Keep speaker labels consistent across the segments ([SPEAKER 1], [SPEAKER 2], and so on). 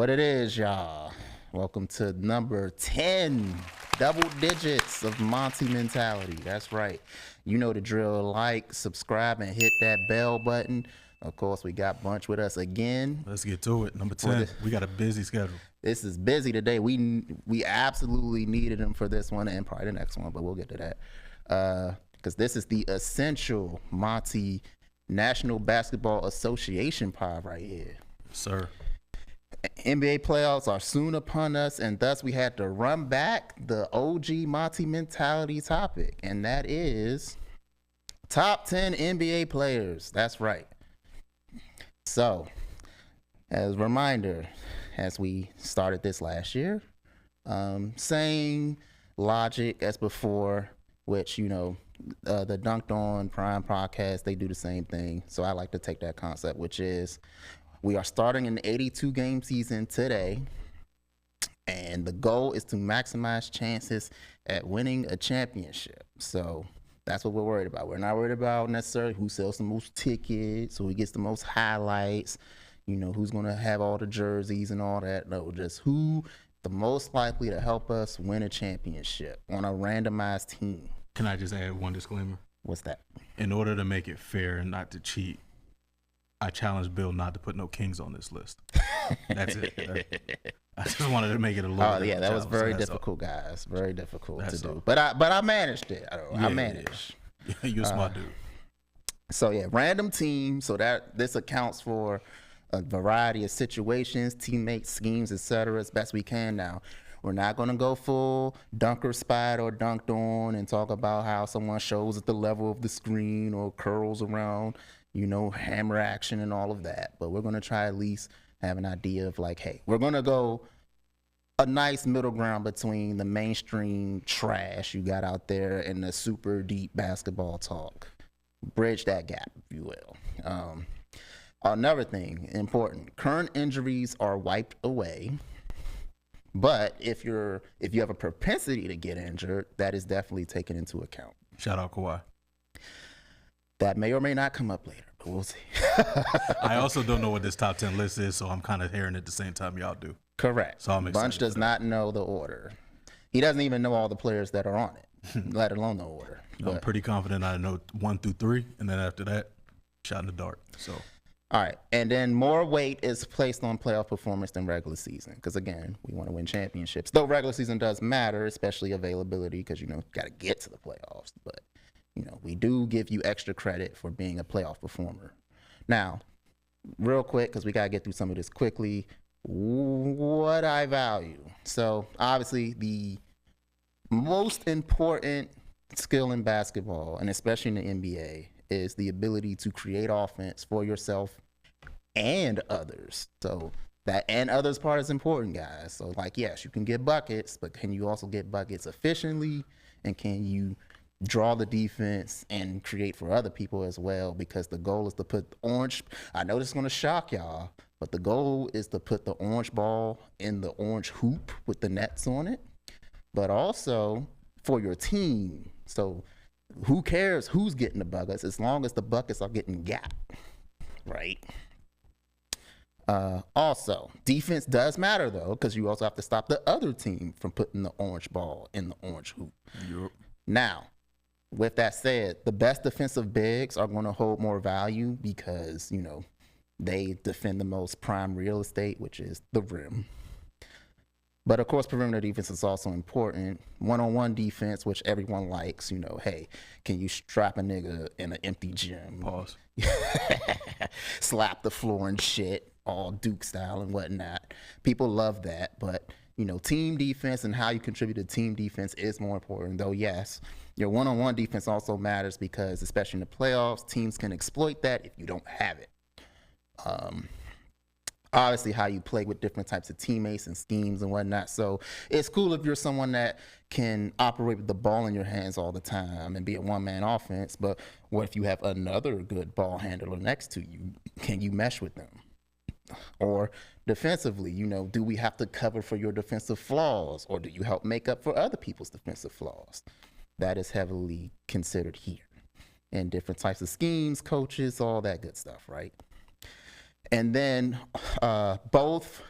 [SPEAKER 1] What it is, y'all. Welcome to number 10, double digits of Monty Mentality. That's right. You know the drill. Like, subscribe, and hit that bell button. Of course, we got Bunche with us again.
[SPEAKER 2] Let's get to it. Number 10. We got a busy schedule.
[SPEAKER 1] This is busy today. We absolutely needed him for this one and probably the next one, but we'll get to that. Because this is the essential Monty National Basketball Association pod right here.
[SPEAKER 2] Sir.
[SPEAKER 1] NBA playoffs are soon upon us, and thus we had to run back the OG Monty Mentality topic, and that is top 10 NBA players. That's right. So, as a reminder, as we started this last year, same logic as before, which, you know, the Dunked On Prime podcast, they do the same thing. So I like to take that concept, which is we are starting an 82-game season today, and the goal is to maximize chances at winning a championship. So that's what we're worried about. We're not worried about necessarily who sells the most tickets, who gets the most highlights, you know, who's going to have all the jerseys and all that. No, just who the most likely to help us win a championship on a randomized team.
[SPEAKER 2] Can I just add one disclaimer?
[SPEAKER 1] What's that?
[SPEAKER 2] In order to make it fair and not to cheat, I challenge Bill not to put no Kings on this list. That's it. I just wanted to make it a little.
[SPEAKER 1] Oh yeah, that was very difficult, guys. Very difficult to do. But I managed it. I managed.
[SPEAKER 2] Yeah. You're a smart dude.
[SPEAKER 1] So yeah, random team. So that this accounts for a variety of situations, teammates, schemes, etc. as best we can now. We're not going to go full dunker spot or dunked on and talk about how someone shows at the level of the screen or curls around, you know, hammer action and all of that. But we're going to try at least have an idea of like, hey, we're going to go a nice middle ground between the mainstream trash you got out there and the super deep basketball talk. Bridge that gap, if you will. Another thing important, current injuries are wiped away. But if you have a propensity to get injured, that is definitely taken into account.
[SPEAKER 2] Shout out Kawhi.
[SPEAKER 1] That may or may not come up later, but we'll see.
[SPEAKER 2] I also don't know what this top 10 list is, so I'm kind of hearing it at the same time y'all do.
[SPEAKER 1] Correct.
[SPEAKER 2] So I'm excited.
[SPEAKER 1] Bunche does not know the order. He doesn't even know all the players that are on it, let alone the order.
[SPEAKER 2] I'm pretty confident I know 1 through 3, and then after that, shot in the dark. So.
[SPEAKER 1] All right, and then more weight is placed on playoff performance than regular season because, again, we want to win championships. Though regular season does matter, especially availability because, you know, got to get to the playoffs. But, you know, we do give you extra credit for being a playoff performer. Now, real quick, because we got to get through some of this quickly, what I value. So, obviously, the most important skill in basketball, and especially in the NBA, is the ability to create offense for yourself and others. So that and others part is important, guys. So like, yes, you can get buckets, but can you also get buckets efficiently? And can you draw the defense and create for other people as well? Because the goal is to put orange, I know this is going to shock y'all, but the goal is to put the orange ball in the orange hoop with the nets on it, but also for your team. So who cares who's getting the buckets as long as the buckets are getting got, right? Also, defense does matter, though, because you also have to stop the other team from putting the orange ball in the orange hoop.
[SPEAKER 2] Yep.
[SPEAKER 1] Now, with that said, the best defensive bigs are going to hold more value because, you know, they defend the most prime real estate, which is the rim. But, of course, perimeter defense is also important. One-on-one defense, which everyone likes, you know, hey, can you strap a nigga in an empty gym?
[SPEAKER 2] Pause.
[SPEAKER 1] Slap the floor and shit, all Duke style and whatnot. People love that. But, you know, team defense and how you contribute to team defense is more important. Though, yes, your one-on-one defense also matters because, especially in the playoffs, teams can exploit that if you don't have it. Obviously how you play with different types of teammates and schemes and whatnot. So it's cool if you're someone that can operate with the ball in your hands all the time and be a one-man offense. But what if you have another good ball handler next to you? Can you mesh with them? Or defensively, you know, do we have to cover for your defensive flaws, or do you help make up for other people's defensive flaws? That is heavily considered here. And different types of schemes, coaches, all that good stuff, right? And then both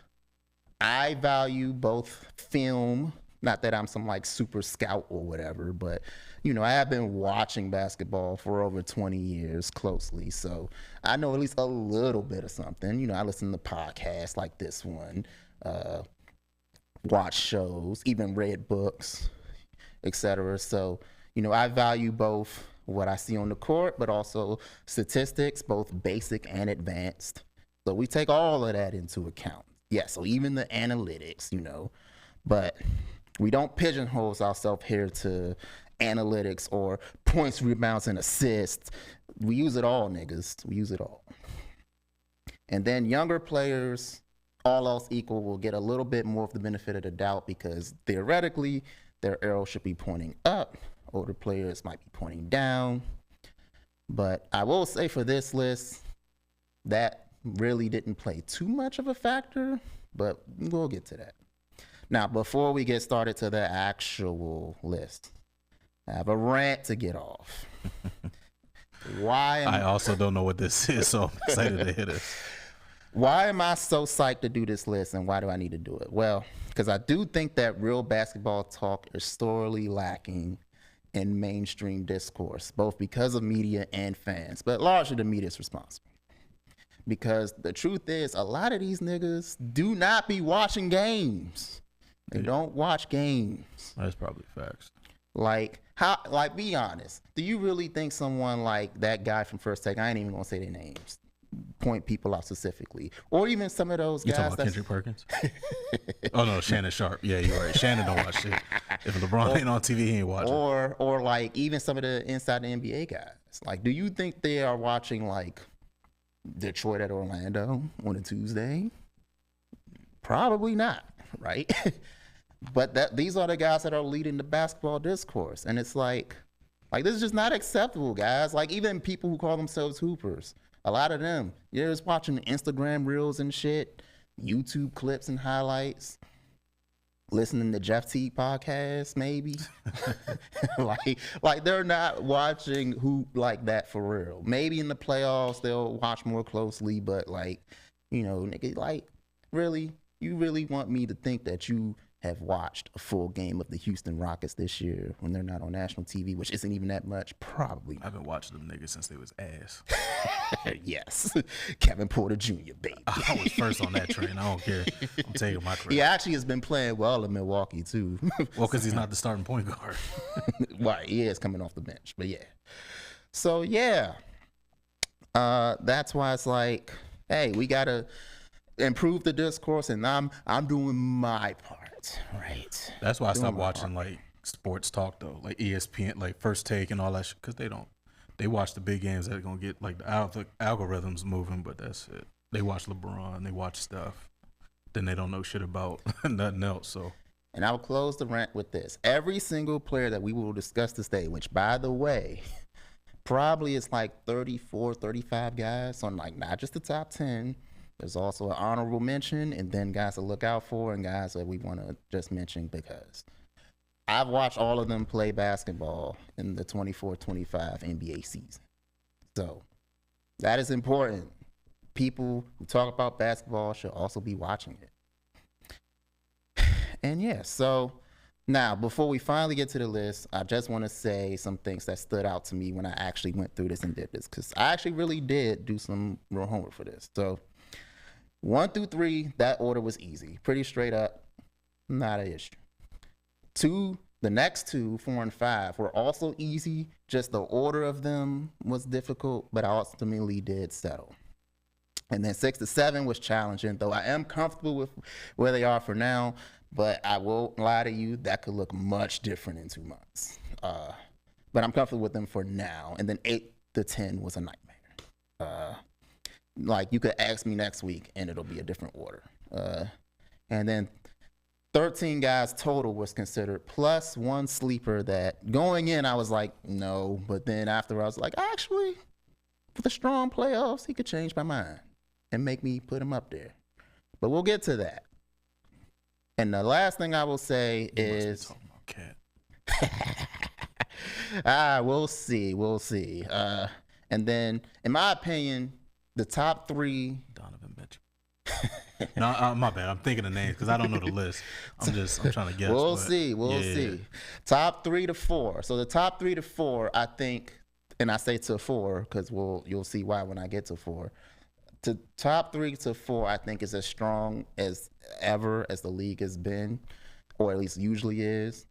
[SPEAKER 1] I value both film, not that I'm some like super scout or whatever, but I have been watching basketball for over 20 years closely. So I know at least a little bit of something. I listen to podcasts like this one, watch shows, even read books, etc. So, I value both what I see on the court, but also statistics, both basic and advanced. So we take all of that into account. Yeah, so even the analytics, but we don't pigeonhole ourselves here to analytics or points, rebounds, and assists. We use it all, niggas. We use it all. And then younger players, all else equal, will get a little bit more of the benefit of the doubt because theoretically, their arrow should be pointing up. Older players might be pointing down. But I will say for this list, that really didn't play too much of a factor, but we'll get to that. Now, before we get started to the actual list, I have a rant to get off.
[SPEAKER 2] I also don't know what this is, so I'm excited to hit it.
[SPEAKER 1] Why am I so psyched to do this list, and why do I need to do it? Well, because I do think that real basketball talk is sorely lacking in mainstream discourse, both because of media and fans, but largely the media is responsible. Because the truth is, a lot of these niggas do not be watching games. They don't watch games.
[SPEAKER 2] That's probably facts.
[SPEAKER 1] Like, be honest. Do you really think someone like that guy from First Take, I ain't even gonna say their names, point people out specifically, or even some of those guys.
[SPEAKER 2] You talking about Kendrick Perkins? Oh no, Shannon Sharp. Yeah, you're right. Shannon don't watch shit. If LeBron ain't on TV, he ain't watching.
[SPEAKER 1] Or like even some of the inside the NBA guys. Like, do you think they are watching like Detroit at Orlando on a Tuesday? Probably not, right? But these are the guys that are leading the basketball discourse, and it's like this is just not acceptable, guys. Like, even people who call themselves hoopers, a lot of them, you're just watching Instagram reels and shit, YouTube clips and highlights, listening to Jeff T podcast, maybe. like they're not watching hoop like that for real. Maybe in the playoffs they'll watch more closely, but nigga, like, really, you really want me to think that you have watched a full game of the Houston Rockets this year when they're not on national TV, which isn't even that much? Probably not.
[SPEAKER 2] I've been watching them niggas since they was ass.
[SPEAKER 1] Yes. Kevin Porter Jr., baby.
[SPEAKER 2] I was first on that train. I don't care. I'm taking my credit.
[SPEAKER 1] He actually has been playing well in Milwaukee, too.
[SPEAKER 2] Well, because he's not the starting point guard.
[SPEAKER 1] Right, he is coming off the bench, but yeah. So, yeah. That's why it's like, hey, we got to improve the discourse, and I'm doing my part. Right.
[SPEAKER 2] That's why I stopped watching like sports talk though, like ESPN, like First Take and all that shit, because they watch the big games that are gonna get like the algorithms moving, but that's it. They watch LeBron, they watch stuff, then they don't know shit about nothing else. So, and
[SPEAKER 1] I'll close the rant with this: every single player that we will discuss this day, which by the way, probably is like 34, 35 guys on like not just the top 10. There's also an honorable mention, and then guys to look out for, and guys that we want to just mention because I've watched all of them play basketball in the 24-25 NBA season. So that is important. People who talk about basketball should also be watching it. And yeah, so now before we finally get to the list, I just want to say some things that stood out to me when I actually went through this and did this, because I actually really did do some real homework for this. So 1 through 3, that order was easy. Pretty straight up, not an issue. 2, the next 2, 4 and 5, were also easy. Just the order of them was difficult, but I ultimately did settle. And then 6 to 7 was challenging, though I am comfortable with where they are for now, but I won't lie to you, that could look much different in 2 months. But I'm comfortable with them for now. And then 8 to 10 was a nightmare. Like, you could ask me next week and it'll be a different order. And then 13 guys total was considered, plus 1 sleeper that going in I was like, no. But then after I was like, actually, for the strong playoffs, he could change my mind and make me put him up there. But we'll get to that. And the last thing I will say is, we'll see. And then, in my opinion, the top 3.
[SPEAKER 2] Donovan Mitchell. No, my bad. I'm thinking of names because I don't know the list. I'm trying to guess.
[SPEAKER 1] We'll
[SPEAKER 2] but
[SPEAKER 1] see. We'll
[SPEAKER 2] yeah.
[SPEAKER 1] see. Top 3 to 4. So the top 3 to 4, I think, and I say to 4 because you'll see why when I get to 4. To top 3 to 4, I think is as strong as ever as the league has been, or at least usually is.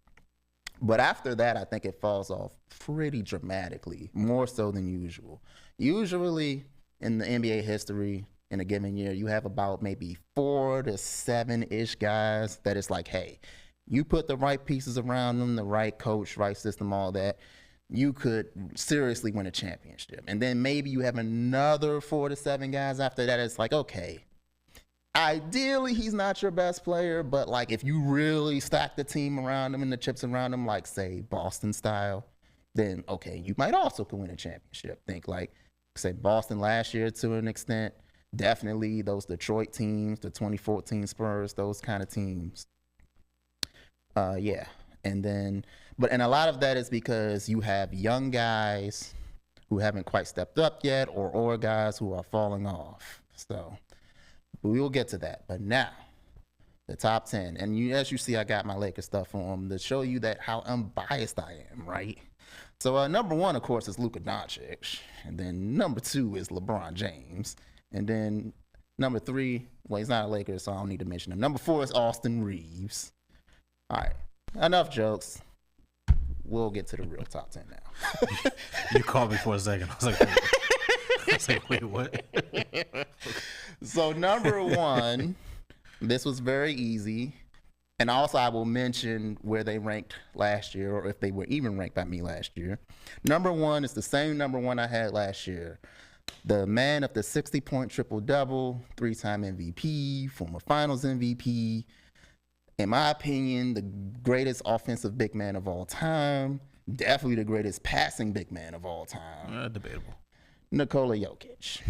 [SPEAKER 1] But after that, I think it falls off pretty dramatically, more so than usual. Usually in the NBA history, in a given year, you have about maybe 4 to 7-ish guys that it's like, hey, you put the right pieces around them, the right coach, right system, all that, you could seriously win a championship. And then maybe you have another 4 to 7 guys after that. It's like, okay, ideally he's not your best player, but like if you really stack the team around him and the chips around him, like say Boston style, then okay, you might also could win a championship. Think like, say Boston last year to an extent, definitely those Detroit teams, the 2014 Spurs, those kind of teams. Yeah. And then, and a lot of that is because you have young guys who haven't quite stepped up yet, or guys who are falling off. So we will get to that. But now, the top 10. And as you see, I got my Lakers stuff on to show you that how unbiased I am, right? So number 1, of course, is Luka Doncic. And then number 2 is LeBron James. And then number 3, well, he's not a Laker, so I don't need to mention him. Number 4 is Austin Reeves. All right. Enough jokes. We'll get to the real top 10 now.
[SPEAKER 2] You called me for a second. I was like, wait, what?
[SPEAKER 1] So number 1, this was very easy. And also I will mention where they ranked last year, or if they were even ranked by me last year. Number 1 is the same number 1 I had last year. The man of the 60-point triple-double, 3-time MVP, former finals MVP. In my opinion, the greatest offensive big man of all time. Definitely the greatest passing big man of all time.
[SPEAKER 2] Debatable.
[SPEAKER 1] Nikola Jokic.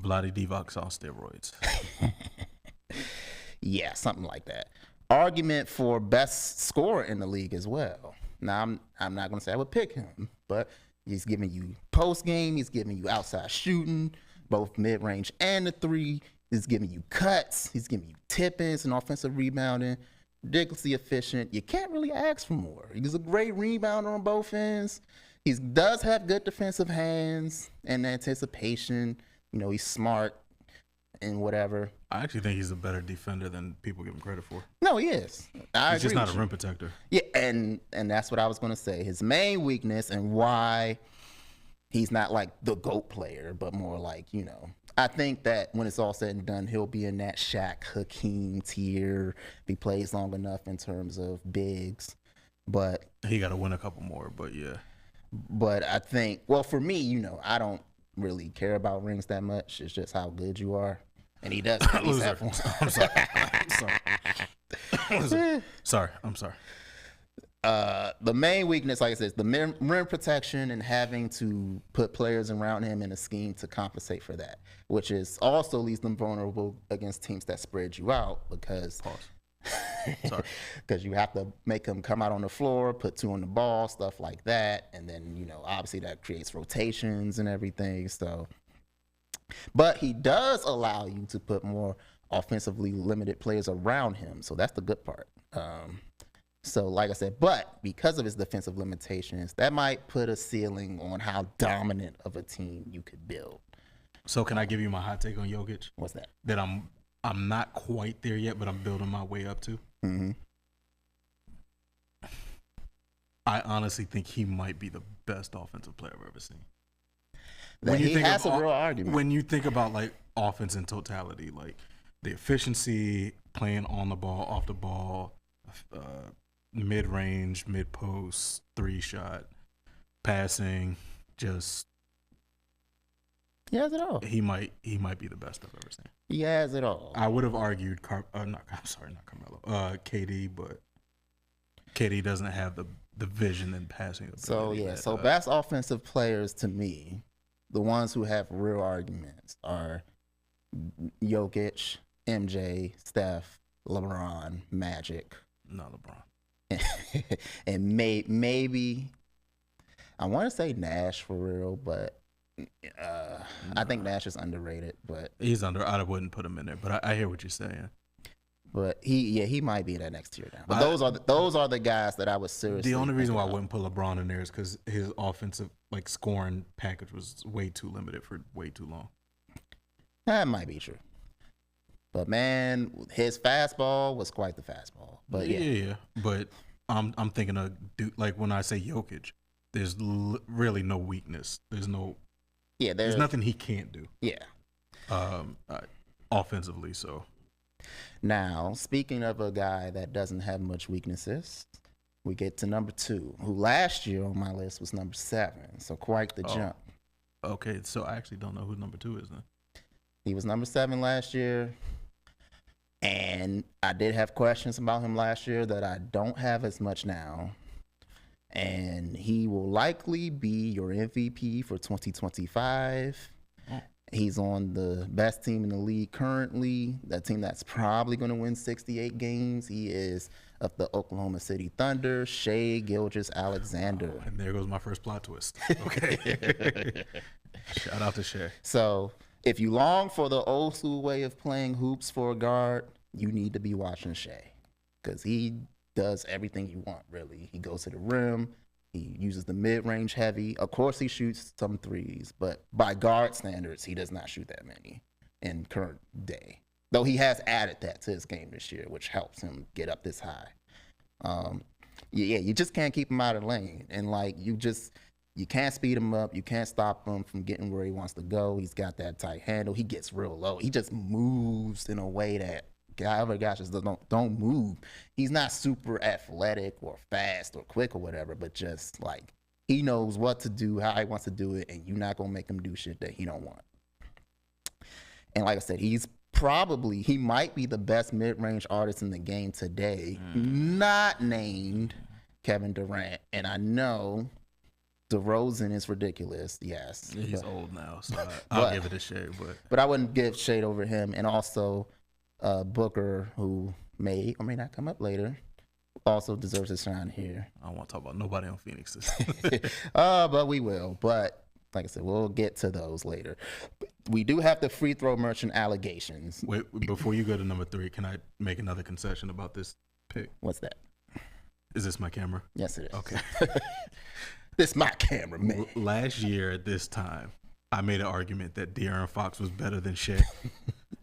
[SPEAKER 2] Vlade Divac on steroids.
[SPEAKER 1] Yeah, something like that. Argument for best scorer in the league as well. Now, I'm not going to say I would pick him, but he's giving you post game. He's giving you outside shooting, both mid range and the 3. He's giving you cuts. He's giving you tip-ins and offensive rebounding. Ridiculously efficient. You can't really ask for more. He's a great rebounder on both ends. He does have good defensive hands and anticipation. You know, he's smart and whatever.
[SPEAKER 2] I actually think he's a better defender than people give him credit for.
[SPEAKER 1] No, he is.
[SPEAKER 2] He's just not a rim protector.
[SPEAKER 1] Yeah, and that's what I was going to say. His main weakness and why he's not like the GOAT player, but more like, you know, I think that when it's all said and done, he'll be in that Shaq, Hakeem tier if he plays long enough in terms of bigs. But
[SPEAKER 2] he got to win a couple more, but yeah.
[SPEAKER 1] But I think, well, for me, you know, I don't really care about rings that much. It's just how good you are. And he does.
[SPEAKER 2] I'm sorry. I'm sorry.
[SPEAKER 1] The main weakness, like I said, is the rim protection and having to put players around him in a scheme to compensate for that, which is also leaves them vulnerable against teams that spread you out because because you have to make them come out on the floor, put 2 on the ball, stuff like that, and then, you know, obviously that creates rotations and everything. So, but he does allow you to put more offensively limited players around him, so that's the good part. So like I said, but because of his defensive limitations, that might put a ceiling on how dominant of a team you could build.
[SPEAKER 2] So can I give you my hot take on Jokic?
[SPEAKER 1] What's that?
[SPEAKER 2] That I'm not quite there yet, but I'm building my way up to.
[SPEAKER 1] Mm-hmm.
[SPEAKER 2] I honestly think he might be the best offensive player I've ever seen.
[SPEAKER 1] When he has a real argument.
[SPEAKER 2] When you think about like offense in totality, like the efficiency, playing on the ball, off the ball, mid-range, mid-post, 3-shot, passing, just
[SPEAKER 1] he has it all.
[SPEAKER 2] He might be the best I've ever seen.
[SPEAKER 1] He has it all.
[SPEAKER 2] I would have argued not Carmelo, KD, but KD doesn't have the vision and passing ability.
[SPEAKER 1] So yeah, so best offensive players to me, the ones who have real arguments are Jokic, MJ, Steph, LeBron, Magic.
[SPEAKER 2] Not LeBron.
[SPEAKER 1] And maybe I want to say Nash for real, but I think Nash is underrated, but
[SPEAKER 2] he's under. I wouldn't put him in there, but I hear what you're saying.
[SPEAKER 1] But he might be in that next tier down. But those are the guys that I was seriously.
[SPEAKER 2] The only reason why I wouldn't put LeBron in there is because his offensive scoring package was way too limited for way too long.
[SPEAKER 1] That might be true. But man, his fastball was quite the fastball. But
[SPEAKER 2] yeah. But I'm thinking of like when I say Jokic, there's really no weakness. There's nothing he can't do.
[SPEAKER 1] Yeah.
[SPEAKER 2] Offensively, so.
[SPEAKER 1] Now, speaking of a guy that doesn't have much weaknesses, we get to number 2, who last year on my list was number 7. So quite the jump.
[SPEAKER 2] Okay, so I actually don't know who number 2 is then.
[SPEAKER 1] He was number 7 last year. And I did have questions about him last year that I don't have as much now. And he will likely be your MVP for 2025. He's on the best team in the league currently, that team that's probably going to win 68 games. He is of the Oklahoma City Thunder, Shai Gilgeous-Alexander.
[SPEAKER 2] And there goes my first plot twist. Okay. Shout out to Shai.
[SPEAKER 1] So if you long for the old school way of playing hoops for a guard, you need to be watching Shai because he does everything you want, really. He goes to the rim. He uses the mid-range heavy. Of course, he shoots some threes, but by guard standards, he does not shoot that many in current day. Though he has added that to his game this year, which helps him get up this high. You just can't keep him out of the lane. And, you can't speed him up. You can't stop him from getting where he wants to go. He's got that tight handle. He gets real low. He just moves in a way that other guys just don't move. He's not super athletic or fast or quick or whatever, but just he knows what to do, how he wants to do it, and you're not gonna make him do shit that he don't want. And like I said, he might be the best mid-range artist in the game today, not named Kevin Durant. And I know DeRozan is ridiculous, yes.
[SPEAKER 2] He's old now, so I'll give it a shade.
[SPEAKER 1] But I wouldn't give shade over him. And also Booker, who may or may not come up later, also deserves a shine here.
[SPEAKER 2] I don't want to talk about nobody on Phoenix.
[SPEAKER 1] But we will. But like I said, we'll get to those later. We do have the free throw merchant allegations.
[SPEAKER 2] Wait, before you go to number 3, can I make another concession about this pick?
[SPEAKER 1] What's that?
[SPEAKER 2] Is this my camera?
[SPEAKER 1] Yes, it is.
[SPEAKER 2] Okay.
[SPEAKER 1] This is my camera, man.
[SPEAKER 2] Last year at this time, I made an argument that De'Aaron Fox was better than Shai.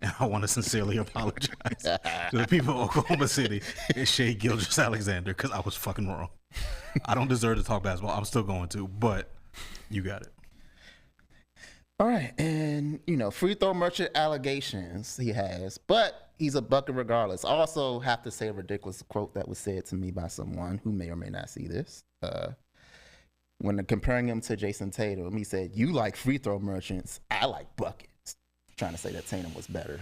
[SPEAKER 2] And I want to sincerely apologize to the people of Oklahoma City and Shai Gilgeous-Alexander because I was fucking wrong. I don't deserve to talk basketball. I'm still going to, but you got it.
[SPEAKER 1] All right. And, free throw merchant allegations he has, but he's a bucket regardless. I also have to say a ridiculous quote that was said to me by someone who may or may not see this. When comparing him to Jason Tatum, he said, "You like free throw merchants. I like buckets." Trying to say that Tatum was better.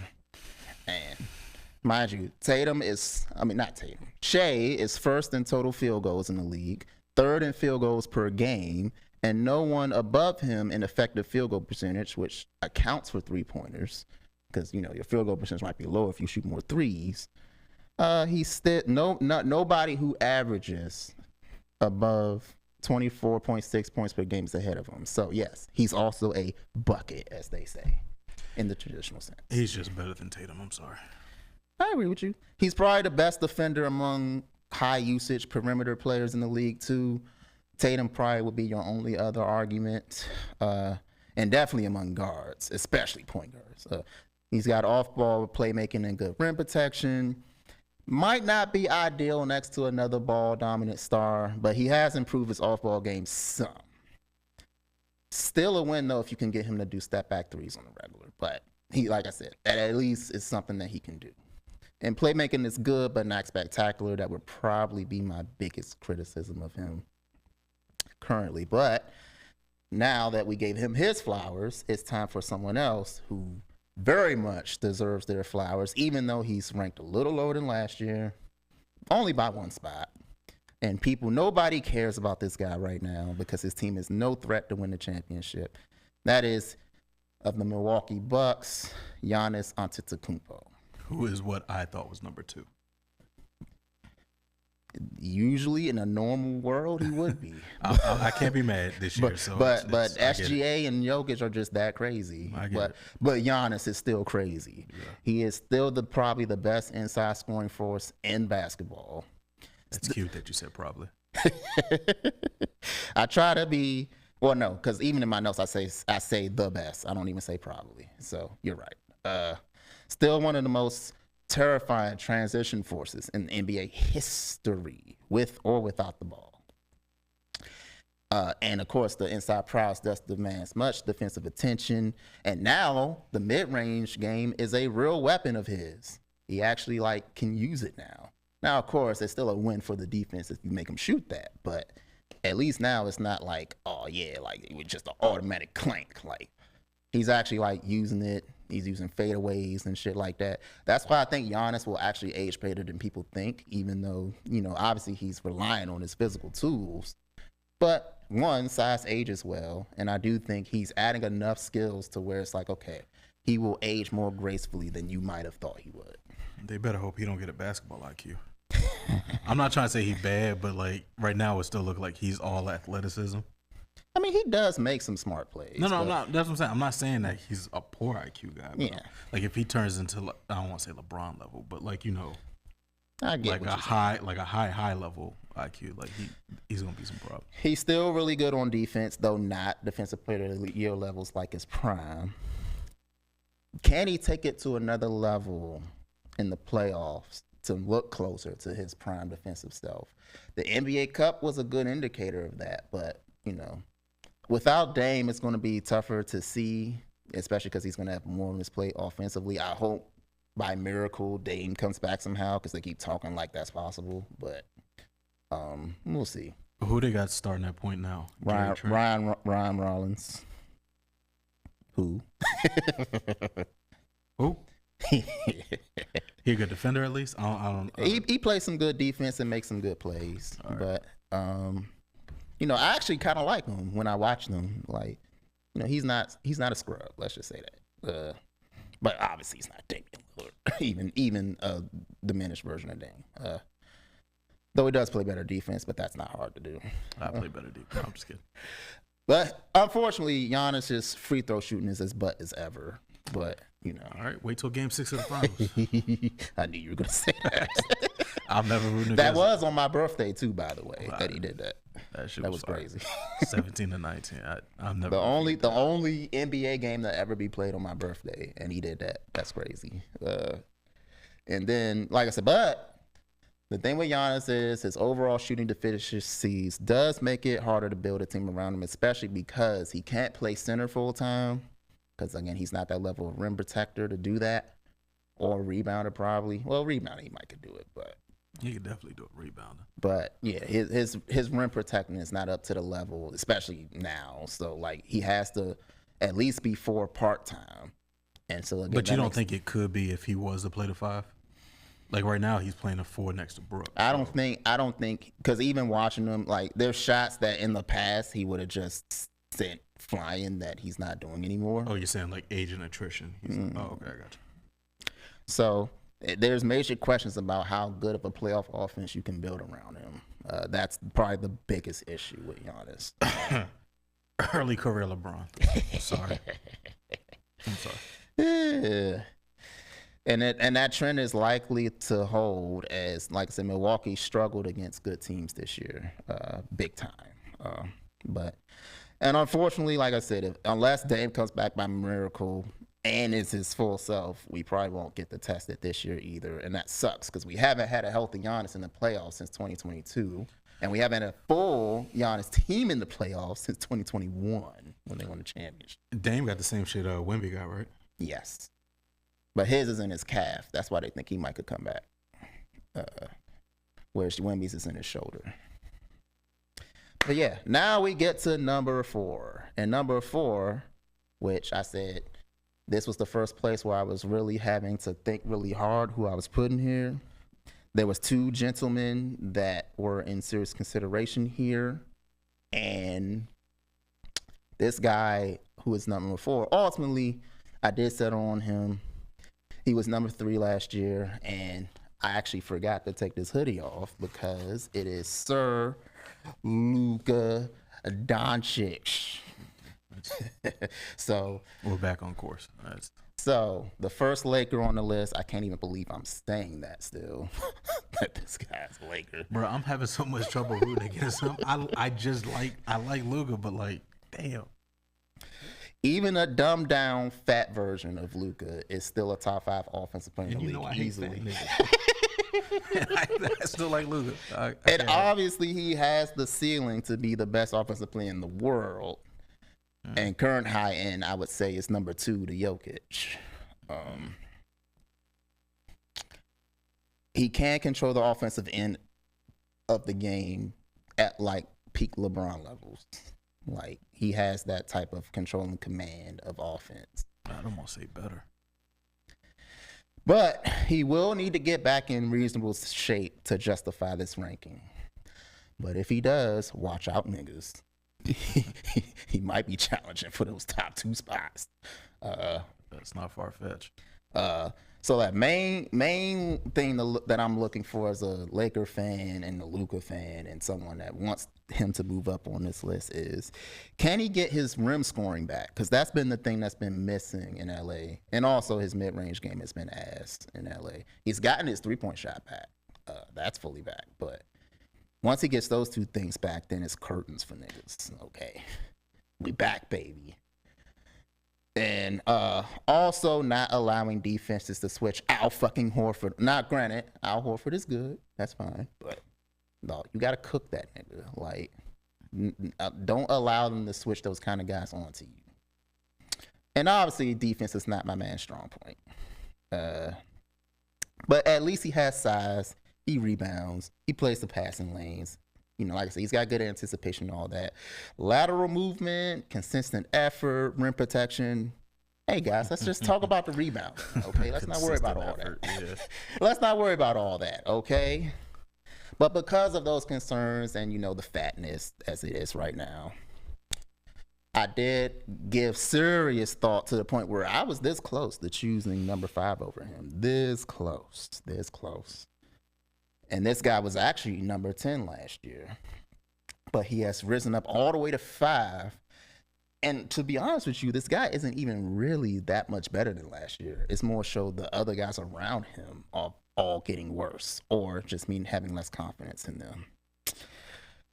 [SPEAKER 1] And mind you, Shai is first in total field goals in the league, third in field goals per game, and no one above him in effective field goal percentage, which accounts for 3-pointers, because your field goal percentage might be low if you shoot more threes. He's still nobody who averages above 24.6 points per game is ahead of him. So yes, he's also a bucket, as they say, in the traditional sense.
[SPEAKER 2] He's just better than Tatum. I'm sorry.
[SPEAKER 1] I agree with you. He's probably the best defender among high usage perimeter players in the league too. Tatum probably would be your only other argument, and definitely among guards, especially point guards. He's got off-ball playmaking and good rim protection. Might not be ideal next to another ball-dominant star, but he has improved his off-ball game some. Still a win, though, if you can get him to do step-back threes on the regular. But he, like I said, at least is something that he can do. And playmaking is good, but not spectacular. That would probably be my biggest criticism of him currently. But now that we gave him his flowers, it's time for someone else who very much deserves their flowers, even though he's ranked a little lower than last year, only by 1 spot. And nobody cares about this guy right now because his team is no threat to win the championship. That is of the Milwaukee Bucks, Giannis Antetokounmpo.
[SPEAKER 2] Who is what I thought was number 2.
[SPEAKER 1] usually in a normal world he would be.
[SPEAKER 2] I can't be mad this year.
[SPEAKER 1] But SGA and Jokic are just that crazy. But Giannis is still crazy. Yeah. He is still probably the best inside scoring force in basketball.
[SPEAKER 2] That's cute that you said probably.
[SPEAKER 1] I try to be, well, no, because even in my notes I say the best. I don't even say probably. So you're right. Still one of the most terrifying transition forces in NBA history, with or without the ball. And of course, the inside prowess thus demands much defensive attention. And now the mid-range game is a real weapon of his. He actually can use it now. Now, of course, it's still a win for the defense if you make him shoot that. But at least now it's not it was just an automatic clank. He's actually using it. He's using fadeaways and shit like that. That's why I think Giannis will actually age better than people think, even though, obviously he's relying on his physical tools. But one, size ages well, and I do think he's adding enough skills to where it's okay, he will age more gracefully than you might have thought he would.
[SPEAKER 2] They better hope he don't get a basketball IQ. I'm not trying to say he's bad, but right now it still looks like he's all athleticism.
[SPEAKER 1] I mean, he does make some smart plays.
[SPEAKER 2] No, I'm not. That's what I'm saying. I'm not saying that he's a poor IQ guy. But
[SPEAKER 1] yeah.
[SPEAKER 2] If he turns into, I don't want to say LeBron level, but
[SPEAKER 1] I get
[SPEAKER 2] a high level IQ, he's gonna be some problem.
[SPEAKER 1] He's still really good on defense, though not defensive player of the year levels like his prime. Can he take it to another level in the playoffs to look closer to his prime defensive self? The NBA Cup was a good indicator of that, but without Dame, it's going to be tougher to see, especially because he's going to have more on his plate offensively. I hope by miracle Dame comes back somehow because they keep talking like that's possible, but we'll see.
[SPEAKER 2] Who they got starting at point now?
[SPEAKER 1] Ryan Rollins. Who?
[SPEAKER 2] Who? He a good defender at least? I don't.
[SPEAKER 1] He plays some good defense and makes some good plays, right. But I actually kind of like him when I watch him. He's not a scrub. Let's just say that. But obviously he's not Dame Lillard, even a diminished version of Dame. Though he does play better defense, but that's not hard to do.
[SPEAKER 2] I play better defense. I'm just kidding.
[SPEAKER 1] But unfortunately, Giannis's free throw shooting is as butt as ever. But
[SPEAKER 2] all right, wait till Game 6 of the finals.
[SPEAKER 1] I knew you were gonna say that.
[SPEAKER 2] I'll never root against.
[SPEAKER 1] That was on my birthday too, by the way. That he did that.
[SPEAKER 2] That was crazy. 17-19. I'm never.
[SPEAKER 1] The only NBA game that ever be played on my birthday, and he did that. That's crazy. And then, like I said, but the thing with Giannis is his overall shooting deficiencies does make it harder to build a team around him, especially because he can't play center full time. Because again, he's not that level of rim protector to do that, or rebounder probably. Well, rebounder he might could do it, but
[SPEAKER 2] he could definitely do a rebounder.
[SPEAKER 1] But yeah, his rim protecting is not up to the level, especially now. So he has to at least be 4 part time. And so again,
[SPEAKER 2] but you don't think it could be if he was to play the 5? Right now he's playing a 4 next to Brooke.
[SPEAKER 1] I don't think because even watching him, there's shots that in the past he would have just sent flying that he's not doing anymore.
[SPEAKER 2] Oh, you're saying age and attrition. Oh, okay, I got you.
[SPEAKER 1] So there's major questions about how good of a playoff offense you can build around him. That's probably the biggest issue with Giannis.
[SPEAKER 2] Early career LeBron. I'm sorry.
[SPEAKER 1] Yeah. And that trend is likely to hold as, like I said, Milwaukee struggled against good teams this year, big time. And unfortunately, like I said, unless Dame comes back by miracle and is his full self, we probably won't get to test it this year either. And that sucks because we haven't had a healthy Giannis in the playoffs since 2022. And we haven't had a full Giannis team in the playoffs since 2021 when they won the championship.
[SPEAKER 2] Dame got the same shit Wemby got, right?
[SPEAKER 1] Yes. But his is in his calf. That's why they think he might could come back. Whereas Wemby's is in his shoulder. But yeah, now we get to number 4. And number 4, which I said this was the first place where I was really having to think really hard who I was putting here. There was 2 gentlemen that were in serious consideration here. And this guy who is number 4, ultimately, I did settle on him. He was number 3 last year. And I actually forgot to take this hoodie off because it is Sir Luka Doncic. So
[SPEAKER 2] we're back on course.
[SPEAKER 1] So the first Laker on the list, I can't even believe I'm saying that still. That this guy's a Laker.
[SPEAKER 2] Bro, I'm having so much trouble rooting against him. I like Luka, but like, damn.
[SPEAKER 1] Even a dumbed down fat version of Luka is still a top 5 offensive player in the league easily.
[SPEAKER 2] I still like Luka.
[SPEAKER 1] And obviously he has the ceiling to be the best offensive player in the world. And current high end, I would say, is number 2 to Jokic. He can control the offensive end of the game at like peak LeBron levels. Like he has that type of control and command of offense.
[SPEAKER 2] I don't want to say better.
[SPEAKER 1] But he will need to get back in reasonable shape to justify this ranking. But if he does, watch out, niggas. He might be challenging for those top 2 spots.
[SPEAKER 2] That's not far-fetched.
[SPEAKER 1] So that main thing that I'm looking for as a Laker fan and a Luka fan and someone that wants him to move up on this list is, can he get his rim scoring back? Because that's been the thing that's been missing in LA, and also his mid-range game has been ass in LA. He's gotten his 3-point shot back. That's fully back, but once he gets those 2 things back, then it's curtains for niggas. Okay, we back, baby. And also not allowing defenses to switch Al fucking Horford. Not granted, Al Horford is good. That's fine. But no, you got to cook that nigga. Like, don't allow them to switch those kind of guys onto you. And obviously, defense is not my man's strong point. But at least he has size. He rebounds. He plays the passing lanes. You know, like I said, he's got good anticipation and all that. Lateral movement, consistent effort, rim protection. Hey, guys, let's just talk about the rebound, okay? Let's not worry about all that. Yeah. Let's not worry about all that, okay? But because of those concerns and, you know, the fatness as it is right now, I did give serious thought to the point where I was this close to choosing number 5 over him. This close. And this guy was actually number 10 last year. But he has risen up all the way to 5. And to be honest with you, this guy isn't even really that much better than last year. It's more so the other guys around him are all getting worse, or just mean having less confidence in them.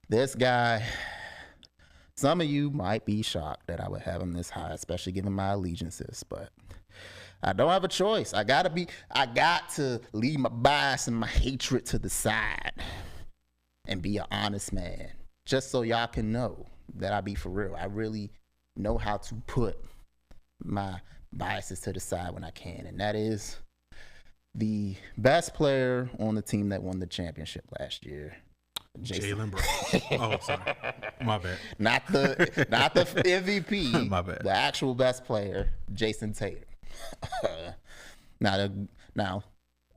[SPEAKER 1] This guy, some of you might be shocked that I would have him this high, especially given my allegiances, but I don't have a choice. I got to leave my bias and my hatred to the side and be an honest man. Just so y'all can know that I be for real. I really know how to put my biases to the side when I can. And that is the best player on the team that won the championship last year.
[SPEAKER 2] Jalen Brown. Oh, sorry. My bad.
[SPEAKER 1] Not the MVP.
[SPEAKER 2] My bad.
[SPEAKER 1] The actual best player, Jason Tatum. Now,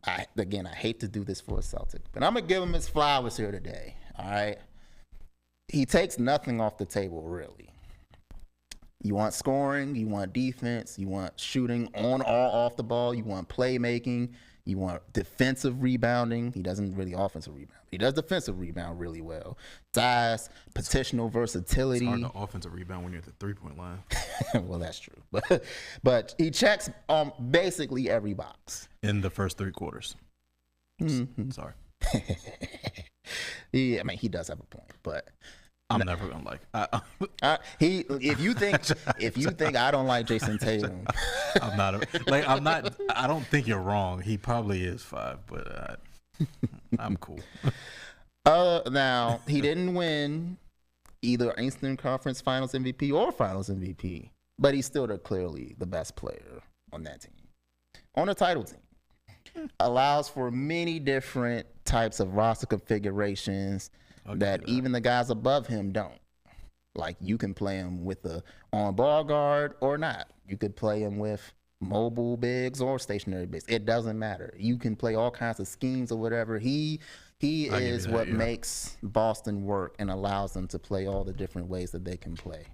[SPEAKER 1] I hate to do this for a Celtic, but I'm gonna give him his flowers here today. All right, he takes nothing off the table really. You want scoring, you want defense, you want shooting on or off the ball, you want playmaking, you want defensive rebounding. He doesn't really offensive rebound. He does defensive rebound really well. Size, positional versatility.
[SPEAKER 2] It's hard to offensive rebound when you're at the 3-point line.
[SPEAKER 1] Well, that's true. But he checks basically every box.
[SPEAKER 2] In the first 3 quarters. Mm-hmm. Sorry.
[SPEAKER 1] I mean, he does have a point, but
[SPEAKER 2] I'm never gonna like.
[SPEAKER 1] If you think I don't like Jason Tatum,
[SPEAKER 2] I don't think you're wrong. He probably is 5, but I'm cool.
[SPEAKER 1] Now he didn't win either Eastern Conference Finals MVP or Finals MVP, but he's still clearly the best player on that team, on a title team. Allows for many different types of roster configurations that even the guys above him don't. Like, you can play him with a on-ball guard or not. You could play him with mobile bigs or stationary bigs. It doesn't matter. You can play all kinds of schemes or whatever. He is what makes Boston work and allows them to play all the different ways that they can play.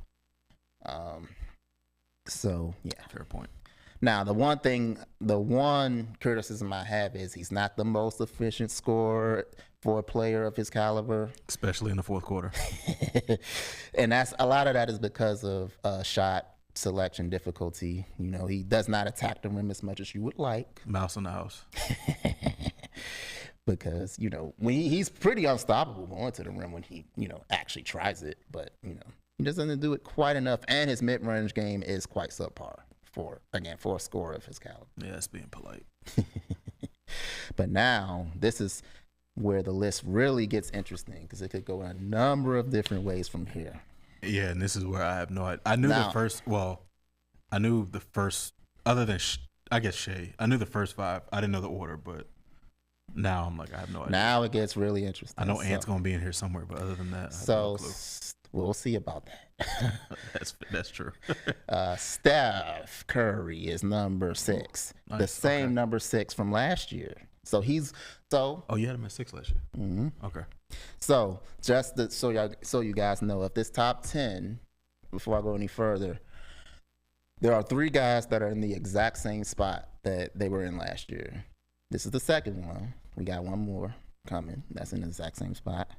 [SPEAKER 1] So, yeah.
[SPEAKER 2] Fair point.
[SPEAKER 1] Now, the one criticism I have is he's not the most efficient scorer for a player of his caliber,
[SPEAKER 2] especially in the fourth quarter.
[SPEAKER 1] And a lot of that is because of shot selection difficulty. You know, he does not attack the rim as much as you would like.
[SPEAKER 2] Mouse in the house.
[SPEAKER 1] Because, you know, when he's pretty unstoppable going to the rim when he, you know, actually tries it. But, you know, he doesn't do it quite enough. And his mid-range game is quite subpar for a scorer of his caliber.
[SPEAKER 2] Yeah, that's being polite.
[SPEAKER 1] But now, this is where the list really gets interesting because it could go in a number of different ways from here.
[SPEAKER 2] Yeah, and this is where I have no idea. I knew the first, other than, I guess, Shea. I knew the first five. I didn't know the order, but now I'm like, I have no idea.
[SPEAKER 1] Now it gets really interesting.
[SPEAKER 2] I know Ant's going to be in here somewhere, but other than that, I have no clue.
[SPEAKER 1] We'll see about that.
[SPEAKER 2] That's true.
[SPEAKER 1] Steph Curry is number 6. Nice. The same number 6 from last year. So Oh,
[SPEAKER 2] you had him at 6 last year.
[SPEAKER 1] Mm-hmm.
[SPEAKER 2] Okay.
[SPEAKER 1] So so you guys know, of this top 10, before I go any further, there are 3 guys that are in the exact same spot that they were in last year. This is the second one. We got one more coming that's in the exact same spot.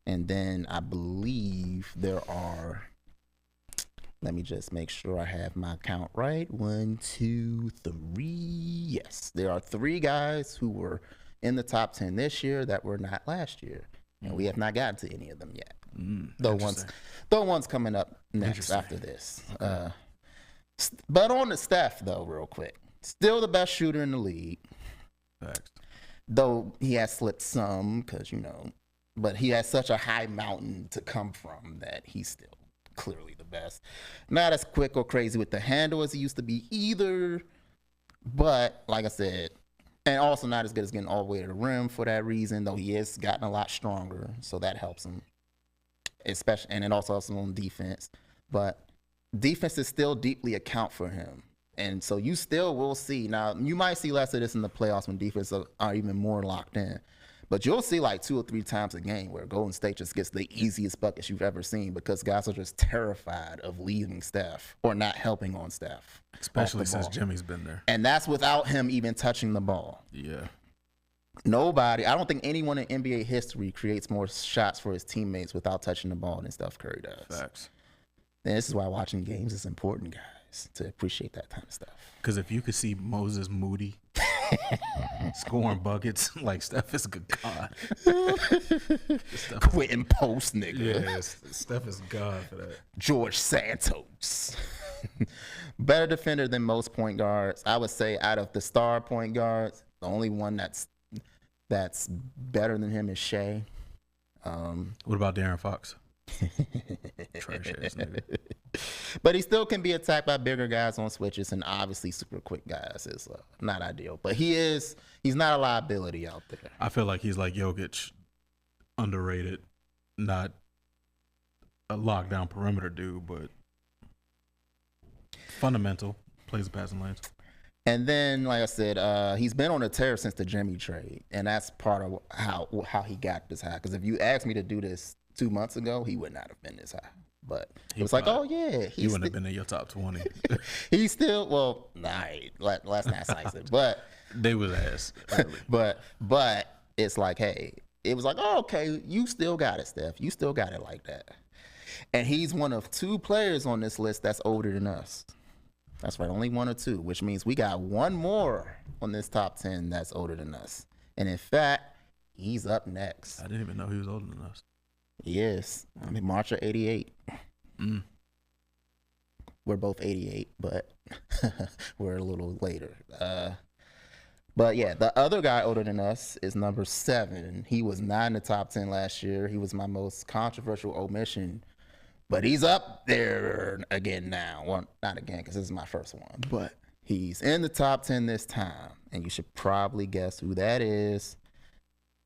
[SPEAKER 1] And then I believe there are, let me just make sure I have my count right. 1, 2, 3. Yes, there are 3 guys who were in the top 10 this year that were not last year. And we have not gotten to any of them yet. The ones coming up next after this. Okay. But on to Steph, though, real quick. Still the best shooter in the league.
[SPEAKER 2] Facts.
[SPEAKER 1] Though he has slipped some because, you know, but he has such a high mountain to come from that he's still clearly the best. Not as quick or crazy with the handle as he used to be either. But like I said, and also not as good as getting all the way to the rim for that reason, though he has gotten a lot stronger. So that helps him. Especially, and it also helps him on defense. But defenses still deeply account for him. And so you still will see. Now, you might see less of this in the playoffs when defenses are even more locked in. But you'll see like 2 or 3 times a game where Golden State just gets the easiest buckets you've ever seen because guys are just terrified of leaving Steph or not helping on Steph.
[SPEAKER 2] Especially since Jimmy's been there.
[SPEAKER 1] And that's without him even touching the ball.
[SPEAKER 2] Yeah.
[SPEAKER 1] I don't think anyone in NBA history creates more shots for his teammates without touching the ball than Steph Curry does.
[SPEAKER 2] Facts.
[SPEAKER 1] And this is why watching games is important, guys, to appreciate that kind of stuff.
[SPEAKER 2] Because if you could see Moses Moody scoring buckets, like Steph is a good God.
[SPEAKER 1] Quitting post, nigga.
[SPEAKER 2] Yeah, Steph is God for that.
[SPEAKER 1] George Santos. Better defender than most point guards. I would say out of the star point guards, the only one that's better than him is Shea.
[SPEAKER 2] What about De'Aaron Fox? Trash ass nigga.
[SPEAKER 1] But he still can be attacked by bigger guys on switches, and obviously super quick guys is not ideal. But he's not a liability out there.
[SPEAKER 2] I feel like he's like Jokic, underrated, not a lockdown perimeter dude, but fundamental, plays the passing lanes.
[SPEAKER 1] And then, like I said, he's been on a tear since the Jimmy trade, and that's part of how he got this high. Because if you asked me to do this 2 months ago, he would not have been this high. But it was like, oh yeah,
[SPEAKER 2] he wouldn't have been in your top 20.
[SPEAKER 1] He's still let's not slice it. But
[SPEAKER 2] they was ass early.
[SPEAKER 1] But it's like, hey, it was like, oh, okay, you still got it, Steph. You still got it like that. And he's one of 2 players on this list that's older than us. That's right, only 1 or 2, which means we got 1 more on this top 10 that's older than us. And in fact, he's up next.
[SPEAKER 2] I didn't even know he was older than us.
[SPEAKER 1] He is. I mean, March of 88. We're both 88, but we're a little later. But yeah, the other guy older than us is number 7. He was not in the top 10 last year. He was my most controversial omission. But he's up there again now. Well, not again, because this is my first one. But he's in the top 10 this time. And you should probably guess who that is.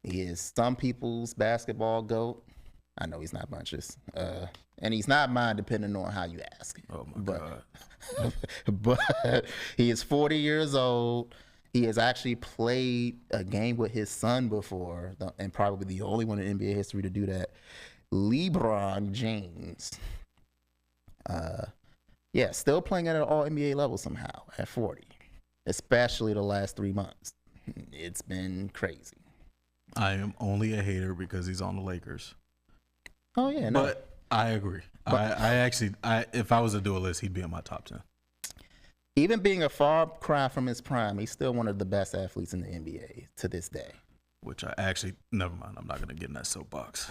[SPEAKER 1] He is some people's basketball GOAT. I know he's not Bunche's. And he's not mine, depending on how you ask.
[SPEAKER 2] Oh, my God.
[SPEAKER 1] But he is 40 years old. He has actually played a game with his son before, and probably the only one in NBA history to do that. LeBron James. Still playing at an all-NBA level somehow at 40. especially the last 3 months. It's been crazy.
[SPEAKER 2] I am only a hater because he's on the Lakers.
[SPEAKER 1] Oh yeah, no.
[SPEAKER 2] But I agree. I actually, if I was to do a list, he'd be in my top 10.
[SPEAKER 1] Even being a far cry from his prime, he's still one of the best athletes in the NBA to this day.
[SPEAKER 2] Which I actually, never mind. I'm not going to get in that soapbox.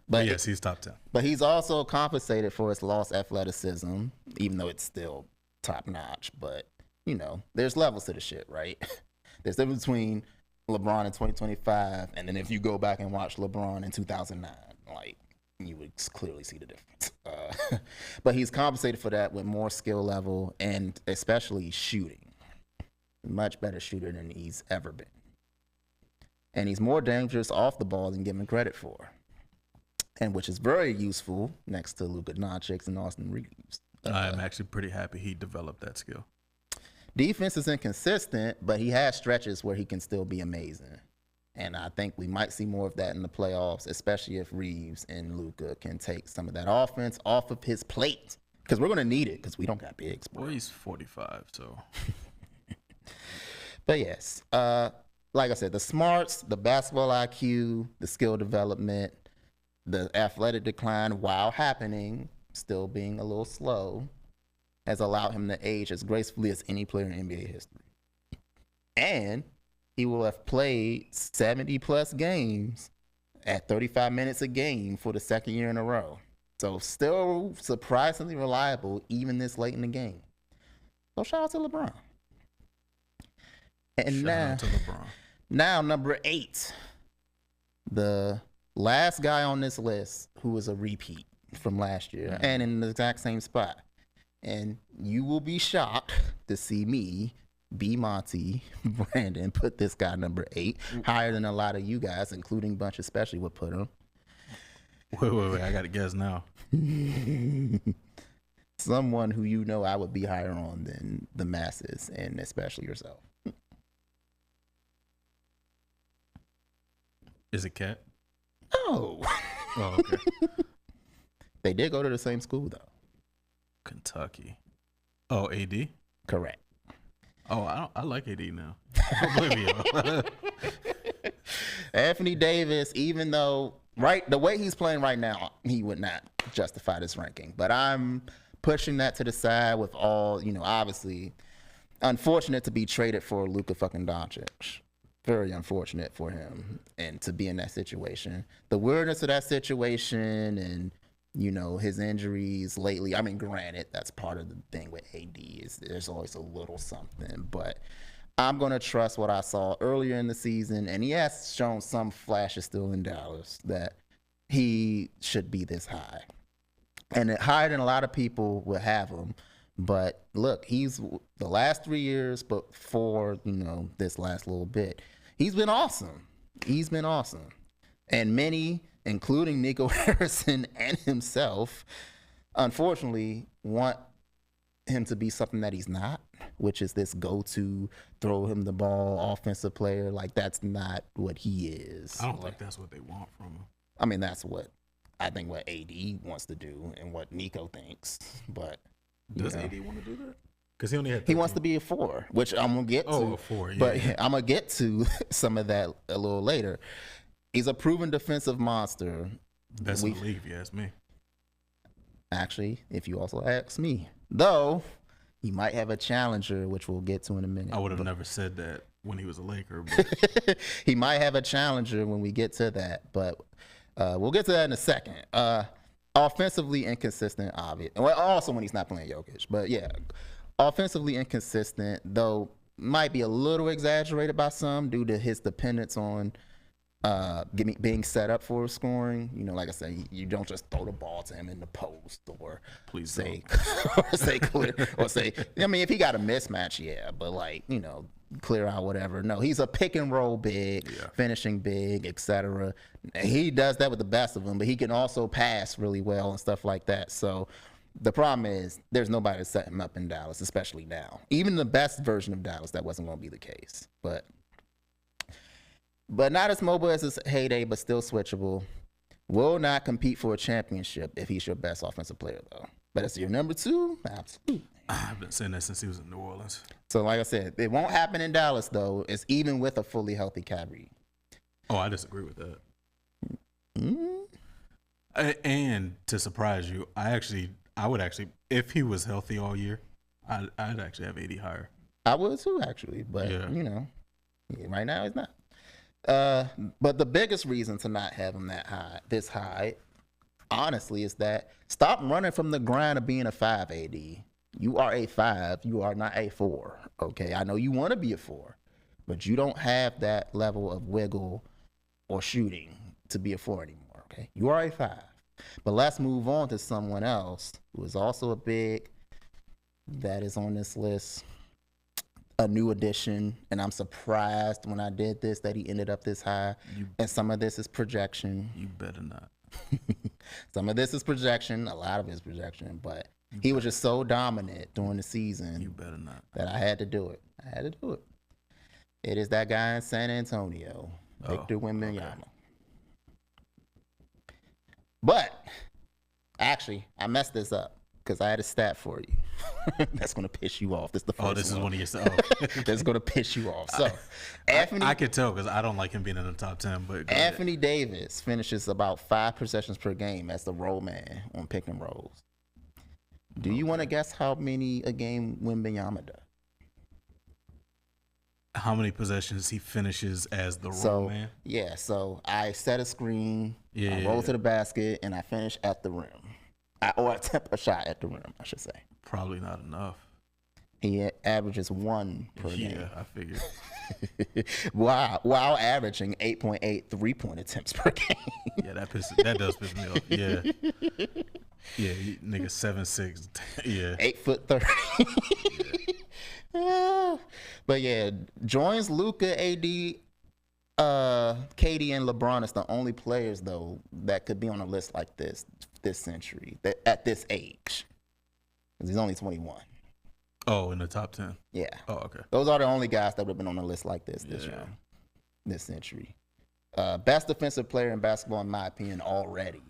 [SPEAKER 2] But yes, he's top 10.
[SPEAKER 1] But he's also compensated for his lost athleticism, even though it's still top notch. But, you know, there's levels to the shit, right? There's difference between LeBron in 2025 and then if you go back and watch LeBron in 2009, like, you would clearly see the difference. But he's compensated for that with more skill level and especially shooting. Much better shooter than he's ever been. And he's more dangerous off the ball than given credit for. And which is very useful next to Luka Doncic and Austin Reeves.
[SPEAKER 2] I'm actually pretty happy he developed that skill.
[SPEAKER 1] Defense is inconsistent, but he has stretches where he can still be amazing. And I think we might see more of that in the playoffs, especially if Reeves and Luka can take some of that offense off of his plate. Because we're going to need it because we don't got bigs.
[SPEAKER 2] Well, he's 45, so.
[SPEAKER 1] But yes, like I said, the smarts, the basketball IQ, the skill development, the athletic decline while happening, still being a little slow, has allowed him to age as gracefully as any player in NBA history. And he will have played 70-plus games at 35 minutes a game for the second year in a row. So still surprisingly reliable even this late in the game. So shout out to LeBron. And now number 8, the last guy on this list who was a repeat from last year and in the exact same spot. And you will be shocked to see me, B. Monty, Brandon, put this guy number 8, higher than a lot of you guys, including Bunche especially, would put him.
[SPEAKER 2] Wait, I got to guess now.
[SPEAKER 1] Someone who you know I would be higher on than the masses, and especially yourself.
[SPEAKER 2] Is it Cat?
[SPEAKER 1] No.
[SPEAKER 2] Oh, okay.
[SPEAKER 1] They did go to the same school, though.
[SPEAKER 2] Kentucky. Oh, AD?
[SPEAKER 1] Correct.
[SPEAKER 2] Oh, I like AD now. Oblivio.
[SPEAKER 1] Anthony Davis, even though the way he's playing right now, he would not justify this ranking. But I'm pushing that to the side with all, obviously, unfortunate to be traded for Luka fucking Doncic. Very unfortunate for him and to be in that situation. The weirdness of that situation and, his injuries lately. I mean, granted, that's part of the thing with AD is there's always a little something. But I'm going to trust what I saw earlier in the season. And he has shown some flashes still in Dallas that he should be this high. And higher than a lot of people would have him. But look, he's the last 3 years, but for, this last little bit, he's been awesome. He's been awesome. And many, including Nico Harrison and himself, unfortunately want him to be something that he's not, which is this go-to, throw him the ball, offensive player. Like, that's not what he is.
[SPEAKER 2] I don't think that's what they want from him.
[SPEAKER 1] I mean, that's what I think what AD wants to do and what Nico thinks. But
[SPEAKER 2] does AD want to do that? Because he only had 13.
[SPEAKER 1] He wants to be a 4, which I'm going to get to.
[SPEAKER 2] Oh, a 4, yeah.
[SPEAKER 1] But I'm going to get to some of that a little later. He's a proven defensive monster.
[SPEAKER 2] Best in the league, if you ask me.
[SPEAKER 1] Actually, if you also ask me. Though, he might have a challenger, which we'll get to in a minute.
[SPEAKER 2] I would have never said that when he was a Laker. But
[SPEAKER 1] he might have a challenger when we get to that. But we'll get to that in a second. Offensively inconsistent, obvious. Well, also when he's not playing Jokic. But yeah, offensively inconsistent, though might be a little exaggerated by some due to his dependence on being set up for scoring. Like I said, you don't just throw the ball to him in the post or say clear or say. I mean, if he got a mismatch, yeah, but clear out whatever. No, he's a pick and roll big, finishing big, etc. He does that with the best of them, but he can also pass really well and stuff like that. So the problem is there's nobody to set him up in Dallas, especially now. Even the best version of Dallas, that wasn't going to be the case. But not as mobile as his heyday, but still switchable. Will not compete for a championship if he's your best offensive player, though. But it's your number 2? Absolutely.
[SPEAKER 2] I've been saying that since he was in New Orleans.
[SPEAKER 1] So like I said, it won't happen in Dallas though. It's even with a fully healthy Kyrie.
[SPEAKER 2] Oh, I disagree with that.
[SPEAKER 1] Mm-hmm.
[SPEAKER 2] And to surprise you, I would actually, if he was healthy all year, I'd actually have 80 higher.
[SPEAKER 1] I would too, actually, but right now he's not. But the biggest reason to not have him this high, honestly, is that stop running from the grind of being a 5 AD. You are a 5. You are not a 4. Okay, I know you want to be a 4, but you don't have that level of wiggle or shooting to be a 4 anymore. Okay, you are a 5. But let's move on to someone else who is also a big that is on this list. A new addition, and I'm surprised when I did this that he ended up this high. And some of this is projection.
[SPEAKER 2] You better not.
[SPEAKER 1] Some of this is projection. A lot of it is projection, but he was just so dominant during the season.
[SPEAKER 2] You better not.
[SPEAKER 1] That I had to do it. It is that guy in San Antonio, Victor Wembanyama. Okay. But actually, I messed this up because I had a stat for you. That's gonna piss you off. This is the first.
[SPEAKER 2] Oh, this
[SPEAKER 1] one.
[SPEAKER 2] is one of your stats.
[SPEAKER 1] That's gonna piss you off. So, Anthony,
[SPEAKER 2] I could tell because I don't like him being in the top 10. But
[SPEAKER 1] Anthony Davis finishes about 5 possessions per game as the roll man on pick and rolls. Do you want to guess how many a game Wembanyama does?
[SPEAKER 2] How many possessions he finishes as the roll man?
[SPEAKER 1] Yeah. So I set a screen. I roll to the basket and I finish at the rim. Or attempt a shot at the rim, I should say.
[SPEAKER 2] Probably not enough.
[SPEAKER 1] He averages 1 per game.
[SPEAKER 2] Yeah, I figured.
[SPEAKER 1] While averaging 8.8 3-point attempts per game.
[SPEAKER 2] Yeah, that does piss me off. Yeah. Yeah, nigga 7'6". Yeah.
[SPEAKER 1] 8'30". Yeah. But yeah, joins Luka, AD, KD, and LeBron as the only players though that could be on a list like this century, that at this age. Because he's only 21.
[SPEAKER 2] Oh, in the top 10.
[SPEAKER 1] Yeah.
[SPEAKER 2] Oh, okay.
[SPEAKER 1] Those are the only guys that would have been on a list like this year, this century. Best defensive player in basketball, in my opinion, already.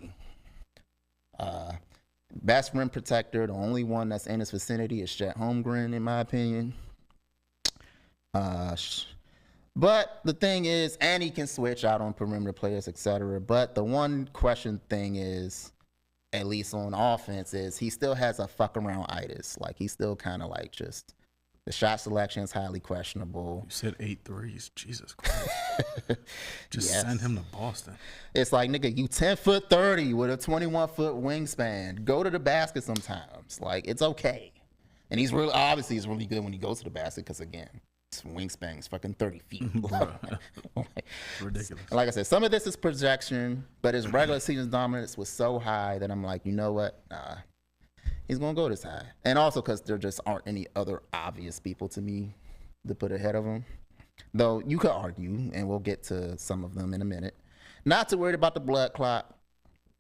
[SPEAKER 1] Best rim protector, the only one that's in his vicinity is Chet Holmgren, in my opinion. But the thing is, and he can switch out on perimeter players, etc. But the one question thing is, at least on offense, is he still has a fuck around itis. Like he's still kind of like just the shot selection is highly questionable.
[SPEAKER 2] You said 8 threes. Jesus Christ. Just send him to Boston.
[SPEAKER 1] It's like, nigga, you 10'30" with a 21-foot wingspan. Go to the basket sometimes. Like it's okay. And he's really good when he goes to the basket because again, his wingspan is fucking 30 feet.
[SPEAKER 2] Ridiculous.
[SPEAKER 1] Like I said, some of this is projection, but his regular season dominance was so high that I'm like, you know what? Nah, he's gonna go this high. And also because there just aren't any other obvious people to me to put ahead of him. Though you could argue, and we'll get to some of them in a minute. Not too worried about the blood clot.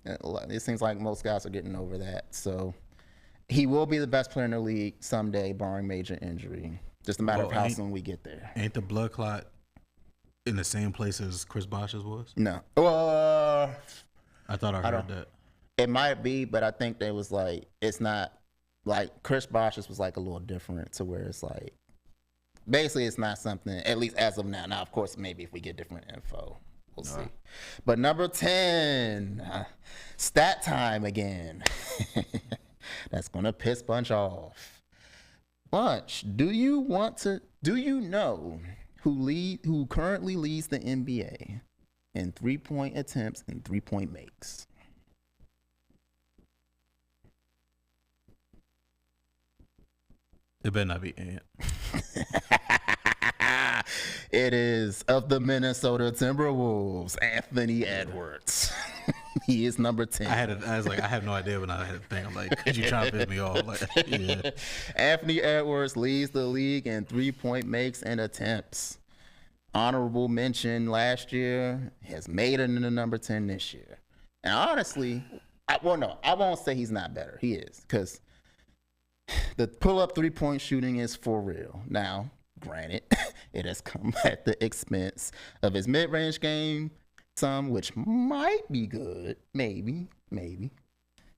[SPEAKER 1] It seems like most guys are getting over that. So he will be the best player in the league someday, barring major injury. Just a matter of how soon we get there.
[SPEAKER 2] Ain't the blood clot in the same place as Chris Bosh's was?
[SPEAKER 1] No.
[SPEAKER 2] I thought I heard that.
[SPEAKER 1] It might be, but I think they was like, it's not like Chris Bosh's was like a little different to where it's like, basically it's not something, at least as of now. Now, of course, maybe if we get different info, we'll see. But number 10, stat time again. That's going to piss Bunche off. Bunche, do you know who currently leads the NBA in 3-point attempts and 3-point makes?
[SPEAKER 2] It better not be Ant.
[SPEAKER 1] It is of the Minnesota Timberwolves, Anthony Edwards. He is number 10.
[SPEAKER 2] I was like, I have no idea when I had to think. I'm like, could you try to piss me off? Like, yeah.
[SPEAKER 1] Anthony Edwards leads the league in 3-point makes and attempts. Honorable mention last year, has made it in the number 10 this year. And honestly, I won't say he's not better. He is, because the pull-up 3-point shooting is for real. Now, granted, it has come at the expense of his mid-range game, some which might be good, maybe.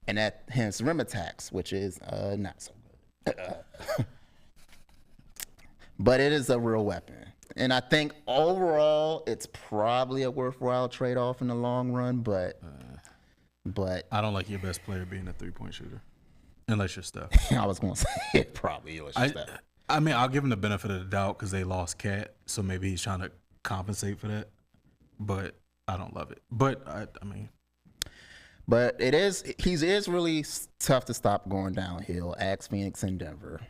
[SPEAKER 1] and that hence rim attacks, which is not so good. But it is a real weapon. And I think overall, it's probably a worthwhile trade-off in the long run, but
[SPEAKER 2] I don't like your best player being a three-point shooter, unless you're Steph.
[SPEAKER 1] I was going to say it probably was Steph.
[SPEAKER 2] I mean, I'll give him the benefit of the doubt because they lost Cat, so maybe he's trying to compensate for that. But I don't love it. But I mean,
[SPEAKER 1] but he is really tough to stop going downhill. Axe Phoenix and Denver.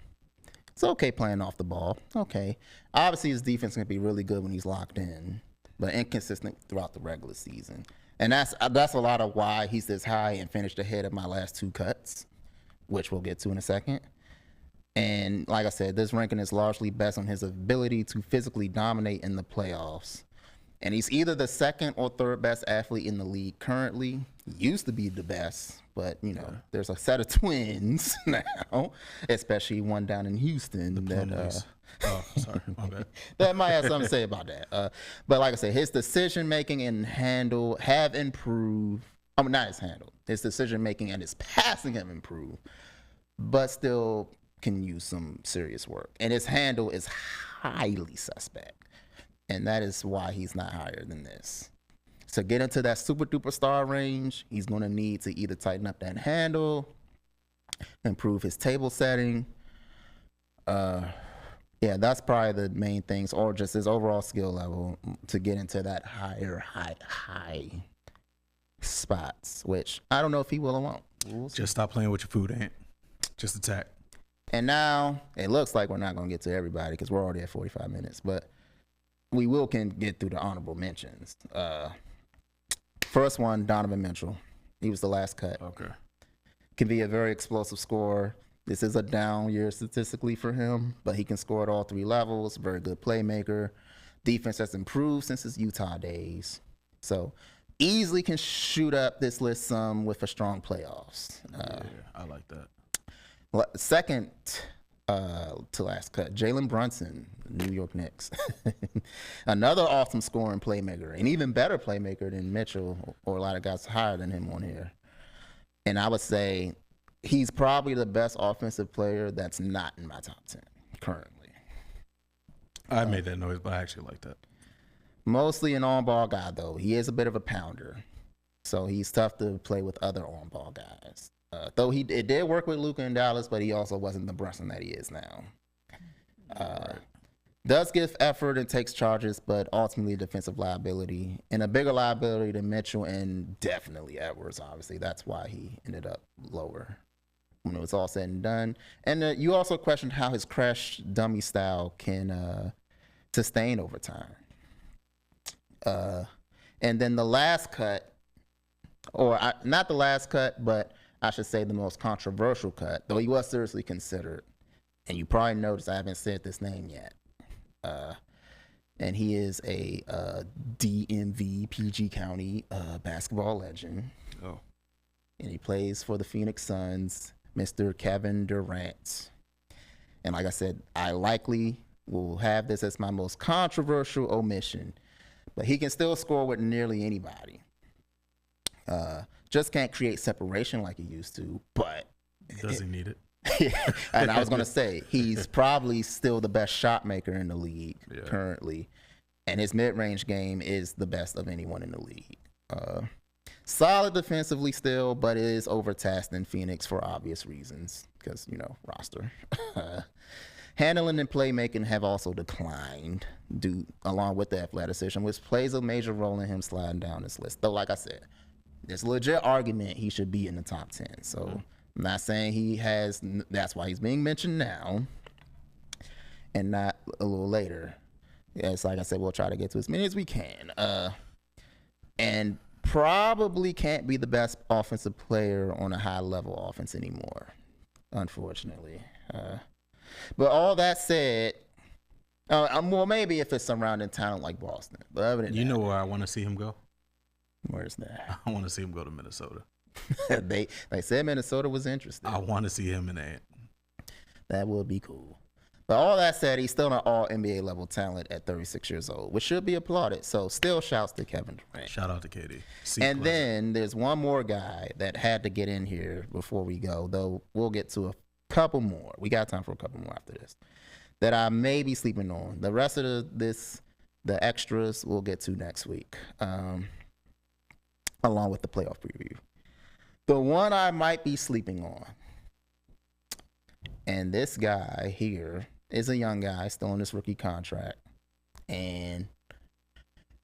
[SPEAKER 1] It's okay playing off the ball. Okay. Obviously, his defense can be really good when he's locked in, but inconsistent throughout the regular season. And that's a lot of why he's this high and finished ahead of my last 2 cuts, which we'll get to in a second. And like I said, this ranking is largely based on his ability to physically dominate in the playoffs. And he's either the second or third best athlete in the league currently. He used to be the best, but, there's a set of twins now, especially one down in Houston.
[SPEAKER 2] Sorry, my bad.
[SPEAKER 1] That might have something to say about that. But like I said, his decision-making and handle have improved. I mean, not his handle. His decision-making and his passing have improved, but still can use some serious work. And his handle is highly suspect. And that is why he's not higher than this. To get into that super duper star range, he's going to need to either tighten up that handle, improve his table setting. Yeah, that's probably the main things, or just his overall skill level to get into that high spots, which I don't know if he will or won't. We'll
[SPEAKER 2] just stop playing with your food, Ant. Just attack.
[SPEAKER 1] And now it looks like we're not going to get to everybody because we're already at 45 minutes, but we can get through the honorable mentions. First one, Donovan Mitchell. He was the last cut.
[SPEAKER 2] Okay.
[SPEAKER 1] Can be a very explosive scorer. This is a down year statistically for him, but he can score at all 3 levels. Very good playmaker. Defense has improved since his Utah days. So easily can shoot up this list some with a strong playoffs.
[SPEAKER 2] Yeah, I like that.
[SPEAKER 1] Second to last cut, Jalen Brunson, New York Knicks. Another awesome scoring playmaker, an even better playmaker than Mitchell, or a lot of guys higher than him on here. And I would say he's probably the best offensive player that's not in my top 10 currently.
[SPEAKER 2] I made that noise, but I actually like that.
[SPEAKER 1] Mostly an on-ball guy, though. He is a bit of a pounder, so he's tough to play with other on-ball guys. Though it did work with Luka in Dallas, but he also wasn't the Brunson that he is now. Does give effort and takes charges, but ultimately a defensive liability and a bigger liability than Mitchell and definitely Edwards. Obviously, that's why he ended up lower when it was all said and done. And you also questioned how his crash dummy style can sustain over time. And then the last cut, not the last cut, but I should say the most controversial cut, though he was seriously considered. And you probably noticed I haven't said this name yet. And he is a DMV PG County basketball legend.
[SPEAKER 2] Oh.
[SPEAKER 1] And he plays for the Phoenix Suns, Mr. Kevin Durant. And like I said, I likely will have this as my most controversial omission. But he can still score with nearly anybody. Just can't create separation like he used to, but...
[SPEAKER 2] Does he need it?
[SPEAKER 1] And I was going to say, he's probably still the best shot maker in the league currently. And his mid-range game is the best of anyone in the league. Solid defensively still, but it is overtasked in Phoenix for obvious reasons. Because, roster. Handling and playmaking have also declined along with the athleticism, which plays a major role in him sliding down this list. Though, like I said, there's a legit argument he should be in the top 10. So I'm not saying he has. That's why he's being mentioned now and not a little later. It's like I said, we'll try to get to as many as we can. And probably can't be the best offensive player on a high-level offense anymore, unfortunately. But all that said, well, maybe if it's surrounding talent like Boston. But other than
[SPEAKER 2] that, know where I want to see him go?
[SPEAKER 1] Where's that?
[SPEAKER 2] I want to see him go to Minnesota.
[SPEAKER 1] They said Minnesota was interested.
[SPEAKER 2] I want to see him in that.
[SPEAKER 1] That would be cool. But all that said, he's still an all NBA level talent at 36 years old, which should be applauded. So still shouts to Kevin Durant.
[SPEAKER 2] Shout out to KD.
[SPEAKER 1] And then there's one more guy that had to get in here before we go, though we'll get to a couple more. We got time for a couple more after this that I may be sleeping on. The rest of the extras we'll get to next week, along with the playoff preview. The one I might be sleeping on, and this guy here is a young guy still on this rookie contract and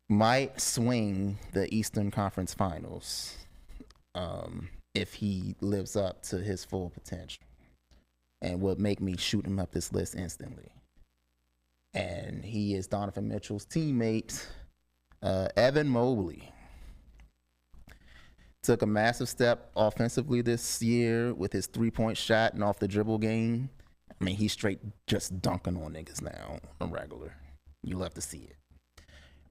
[SPEAKER 1] might swing the Eastern Conference Finals if he lives up to his full potential, and would make me shoot him up this list instantly. And he is Donovan Mitchell's teammate, Evan Mobley. Took a massive step offensively this year with his three-point shot and off the dribble game. I mean, he's straight just dunking on niggas now on regular. You love to see it.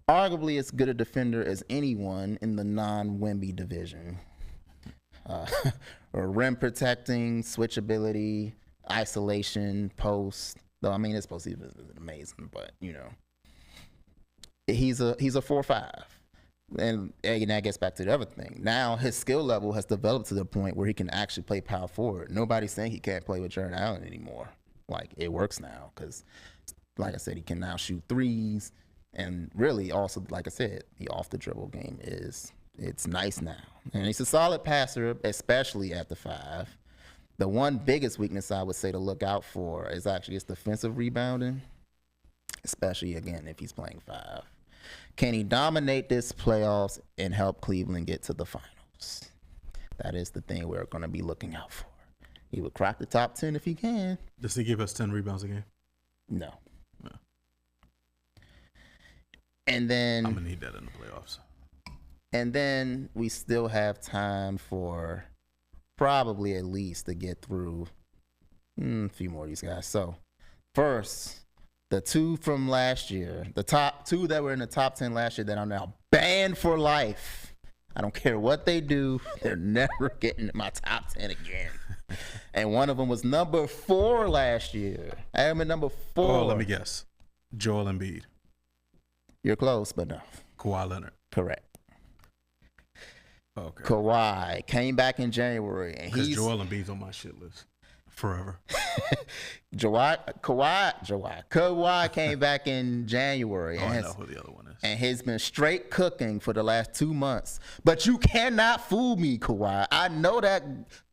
[SPEAKER 1] Arguably as good a defender as anyone in the non-Wemby division. Or rim protecting, switchability, isolation, post. Though I mean, his post is amazing, but you know, he's a 4-5. And that gets back to the other thing. Now his skill level has developed to the point where he can actually play power forward. Nobody's saying he can't play with Jared Allen anymore. Like, it works now because, like I said, he can now shoot threes. And really, also, like I said, the off the dribble game it's nice now. And he's a solid passer, especially at the 5. The one biggest weakness I would say to look out for is actually his defensive rebounding, especially again if he's playing 5. Can he dominate this playoffs and help Cleveland get to the finals? That is the thing we're going to be looking out for. He would crack the top 10 if he can.
[SPEAKER 2] Does he give us 10 rebounds a game?
[SPEAKER 1] No. And then
[SPEAKER 2] I'm going to need that in the playoffs.
[SPEAKER 1] And then we still have time for probably at least to get through a few more of these guys. So first, the 2 from last year, the top 2 that were in the top 10 last year that are now banned for life. I don't care what they do. They're never getting in my top 10 again. And one of them was number 4 last year. I am at number 4.
[SPEAKER 2] Oh, let me guess. Joel Embiid.
[SPEAKER 1] You're close, but no.
[SPEAKER 2] Kawhi Leonard.
[SPEAKER 1] Correct.
[SPEAKER 2] Okay.
[SPEAKER 1] Kawhi came back in January. And
[SPEAKER 2] because Joel Embiid's on my shit list. Forever. Kawhi came back in January. I know who the other one is.
[SPEAKER 1] And he's been straight cooking for the last 2 months. But you cannot fool me, Kawhi. I know that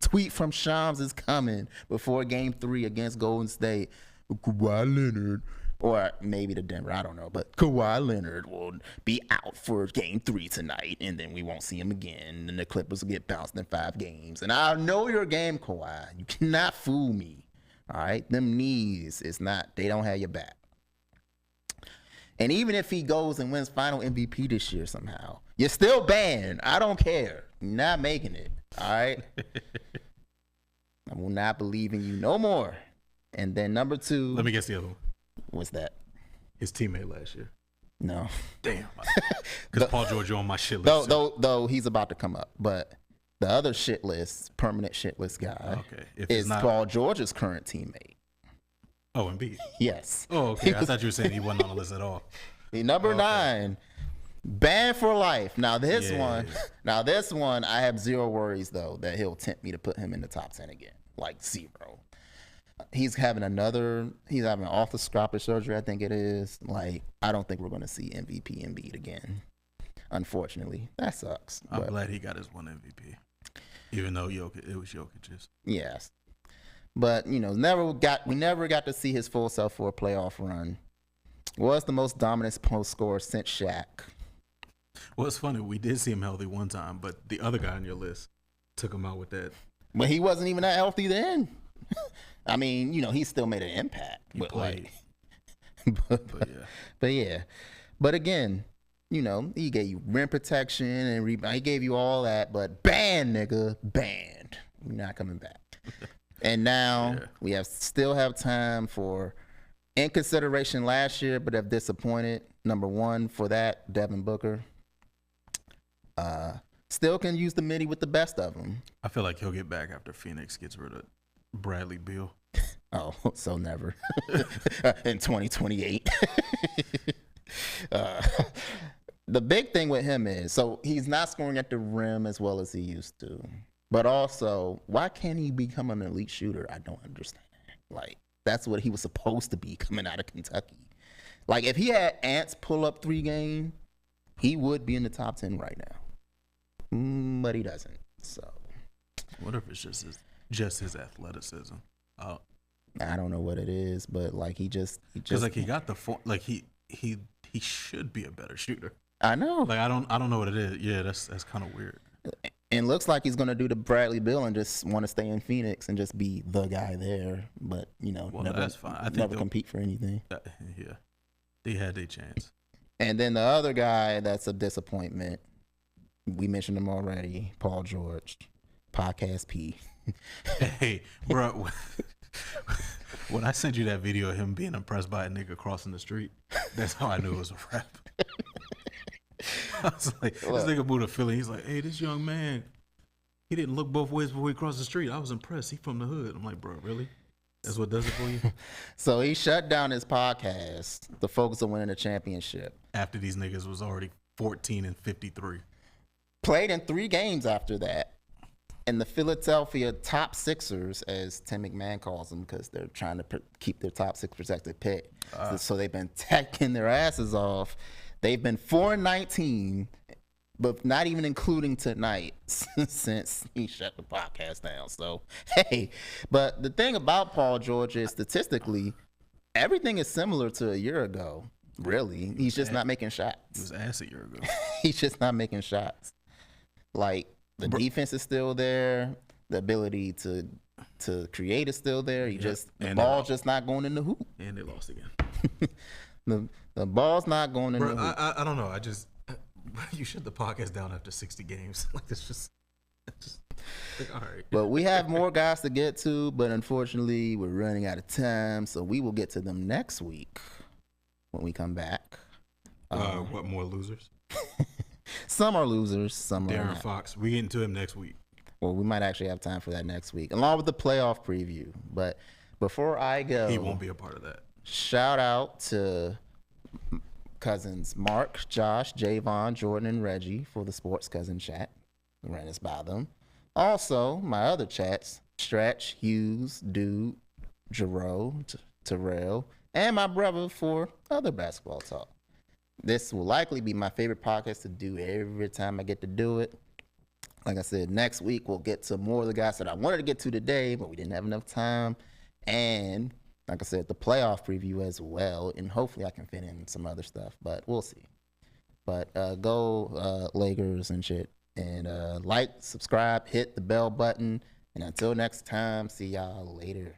[SPEAKER 1] tweet from Shams is coming before Game 3 against Golden State. Kawhi Leonard. Or maybe the Denver, I don't know. But Kawhi Leonard will be out for Game 3 tonight, and then we won't see him again. And the Clippers will get bounced in 5 games. And I know your game, Kawhi. You cannot fool me. All right? Them knees, they don't have your back. And even if he goes and wins final MVP this year somehow, you're still banned. I don't care. You're not making it. All right? I will not believe in you no more. And then number 2.
[SPEAKER 2] Let me guess the other one.
[SPEAKER 1] What's that?
[SPEAKER 2] His teammate last year.
[SPEAKER 1] No.
[SPEAKER 2] Damn. Because Paul George on my shit list.
[SPEAKER 1] Though he's about to come up. But the other shit list, permanent shit list guy, is Paul George's current teammate.
[SPEAKER 2] Oh, Embiid?
[SPEAKER 1] Yes.
[SPEAKER 2] Oh, okay. I thought you were saying he wasn't on the list at all.
[SPEAKER 1] Number 9, banned for life. Now this one, I have 0 worries, though, that he'll tempt me to put him in the top 10 again. Like 0. He's having off the scalper surgery, I think it is. Like, I don't think we're going to see MVP Embiid again. Unfortunately, that sucks.
[SPEAKER 2] I'm glad he got his one MVP, even though it was Jokic's.
[SPEAKER 1] Yes, but you know, we never got to see his full self for a playoff run. Was the most dominant post scorer since Shaq.
[SPEAKER 2] Well, it's funny. We did see him healthy one time, but the other guy on your list took him out with that.
[SPEAKER 1] But he wasn't even that healthy then. I mean, you know, he still made an impact. But yeah. But again, you know, he gave you rim protection and rebound. He gave you all that, but banned, nigga, banned. You're not coming back. And now we still have time for, in consideration last year, but have disappointed. Number 1 for that, Devin Booker. Still can use the midi with the best of them.
[SPEAKER 2] I feel like he'll get back after Phoenix gets rid of Bradley Beal.
[SPEAKER 1] Oh, so never. In 2028. uh, the big thing with him is, so he's not scoring at the rim as well as he used to. But also, why can't he become an elite shooter? I don't understand. Like, that's what he was supposed to be coming out of Kentucky. Like, if he had Ant's pull-up 3 game, he would be in the top 10 right now. But he doesn't. So,
[SPEAKER 2] what if it's just his athleticism?
[SPEAKER 1] I don't know what it is, but like he just
[SPEAKER 2] like he got the like he should be a better shooter.
[SPEAKER 1] I know.
[SPEAKER 2] Like I don't know what it is. Yeah, that's kind of weird.
[SPEAKER 1] And looks like he's gonna do the Bradley Beal and just want to stay in Phoenix and just be the guy there. But never,
[SPEAKER 2] that's fine. I think
[SPEAKER 1] never compete for anything.
[SPEAKER 2] Yeah, they had their chance.
[SPEAKER 1] And then the other guy that's a disappointment. We mentioned him already, Paul George, Podcast P.
[SPEAKER 2] Hey, bro. When I sent you that video of him being impressed by a nigga crossing the street, that's how I knew it was a rap. I was like, this nigga moved to Philly. He's like, hey, this young man, he didn't look both ways before he crossed the street. I was impressed. He from the hood. I'm like, bro, really? That's what does it for you?
[SPEAKER 1] So he shut down his podcast to focus on winning a championship.
[SPEAKER 2] After these niggas was already 14-53.
[SPEAKER 1] Played in 3 games after that. And the Philadelphia top Sixers, as Tim McMahon calls them, because they're trying to keep their top 6 protected pick. So they've been taking their asses off. They've been 4-19, but not even including tonight since he shut the podcast down. So, hey, but the thing about Paul George is statistically, everything is similar to a year ago, really. He's just not making shots.
[SPEAKER 2] It was ass a year ago.
[SPEAKER 1] He's just not making shots. Like, the defense is still there. The ability to create is still there. The ball's just not going in the hoop.
[SPEAKER 2] And they lost again.
[SPEAKER 1] The ball's not going in the hoop.
[SPEAKER 2] I don't know. You shut the podcast down after 60 games. Like, it's just like, all right.
[SPEAKER 1] But we have more guys to get to, but unfortunately, we're running out of time. So we will get to them next week when we come back.
[SPEAKER 2] What, more losers?
[SPEAKER 1] Some are losers, some are
[SPEAKER 2] Darren
[SPEAKER 1] not.
[SPEAKER 2] Fox. We get into him next week.
[SPEAKER 1] Well, we might actually have time for that next week, along with the playoff preview. But before I go,
[SPEAKER 2] he won't be a part of that.
[SPEAKER 1] Shout out to cousins Mark, Josh, Javon, Jordan, and Reggie for the Sports Cousin chat. Ran us by them. Also, my other chats, Stretch, Hughes, Dude, Jerome, Terrell, and my brother for other basketball talk. This will likely be my favorite podcast to do every time I get to do it. Like I said, next week we'll get to more of the guys that I wanted to get to today, but we didn't have enough time. And like I said, the playoff preview as well. And hopefully I can fit in some other stuff, but we'll see. But go Lakers and shit. And like, subscribe, hit the bell button. And until next time, see y'all later.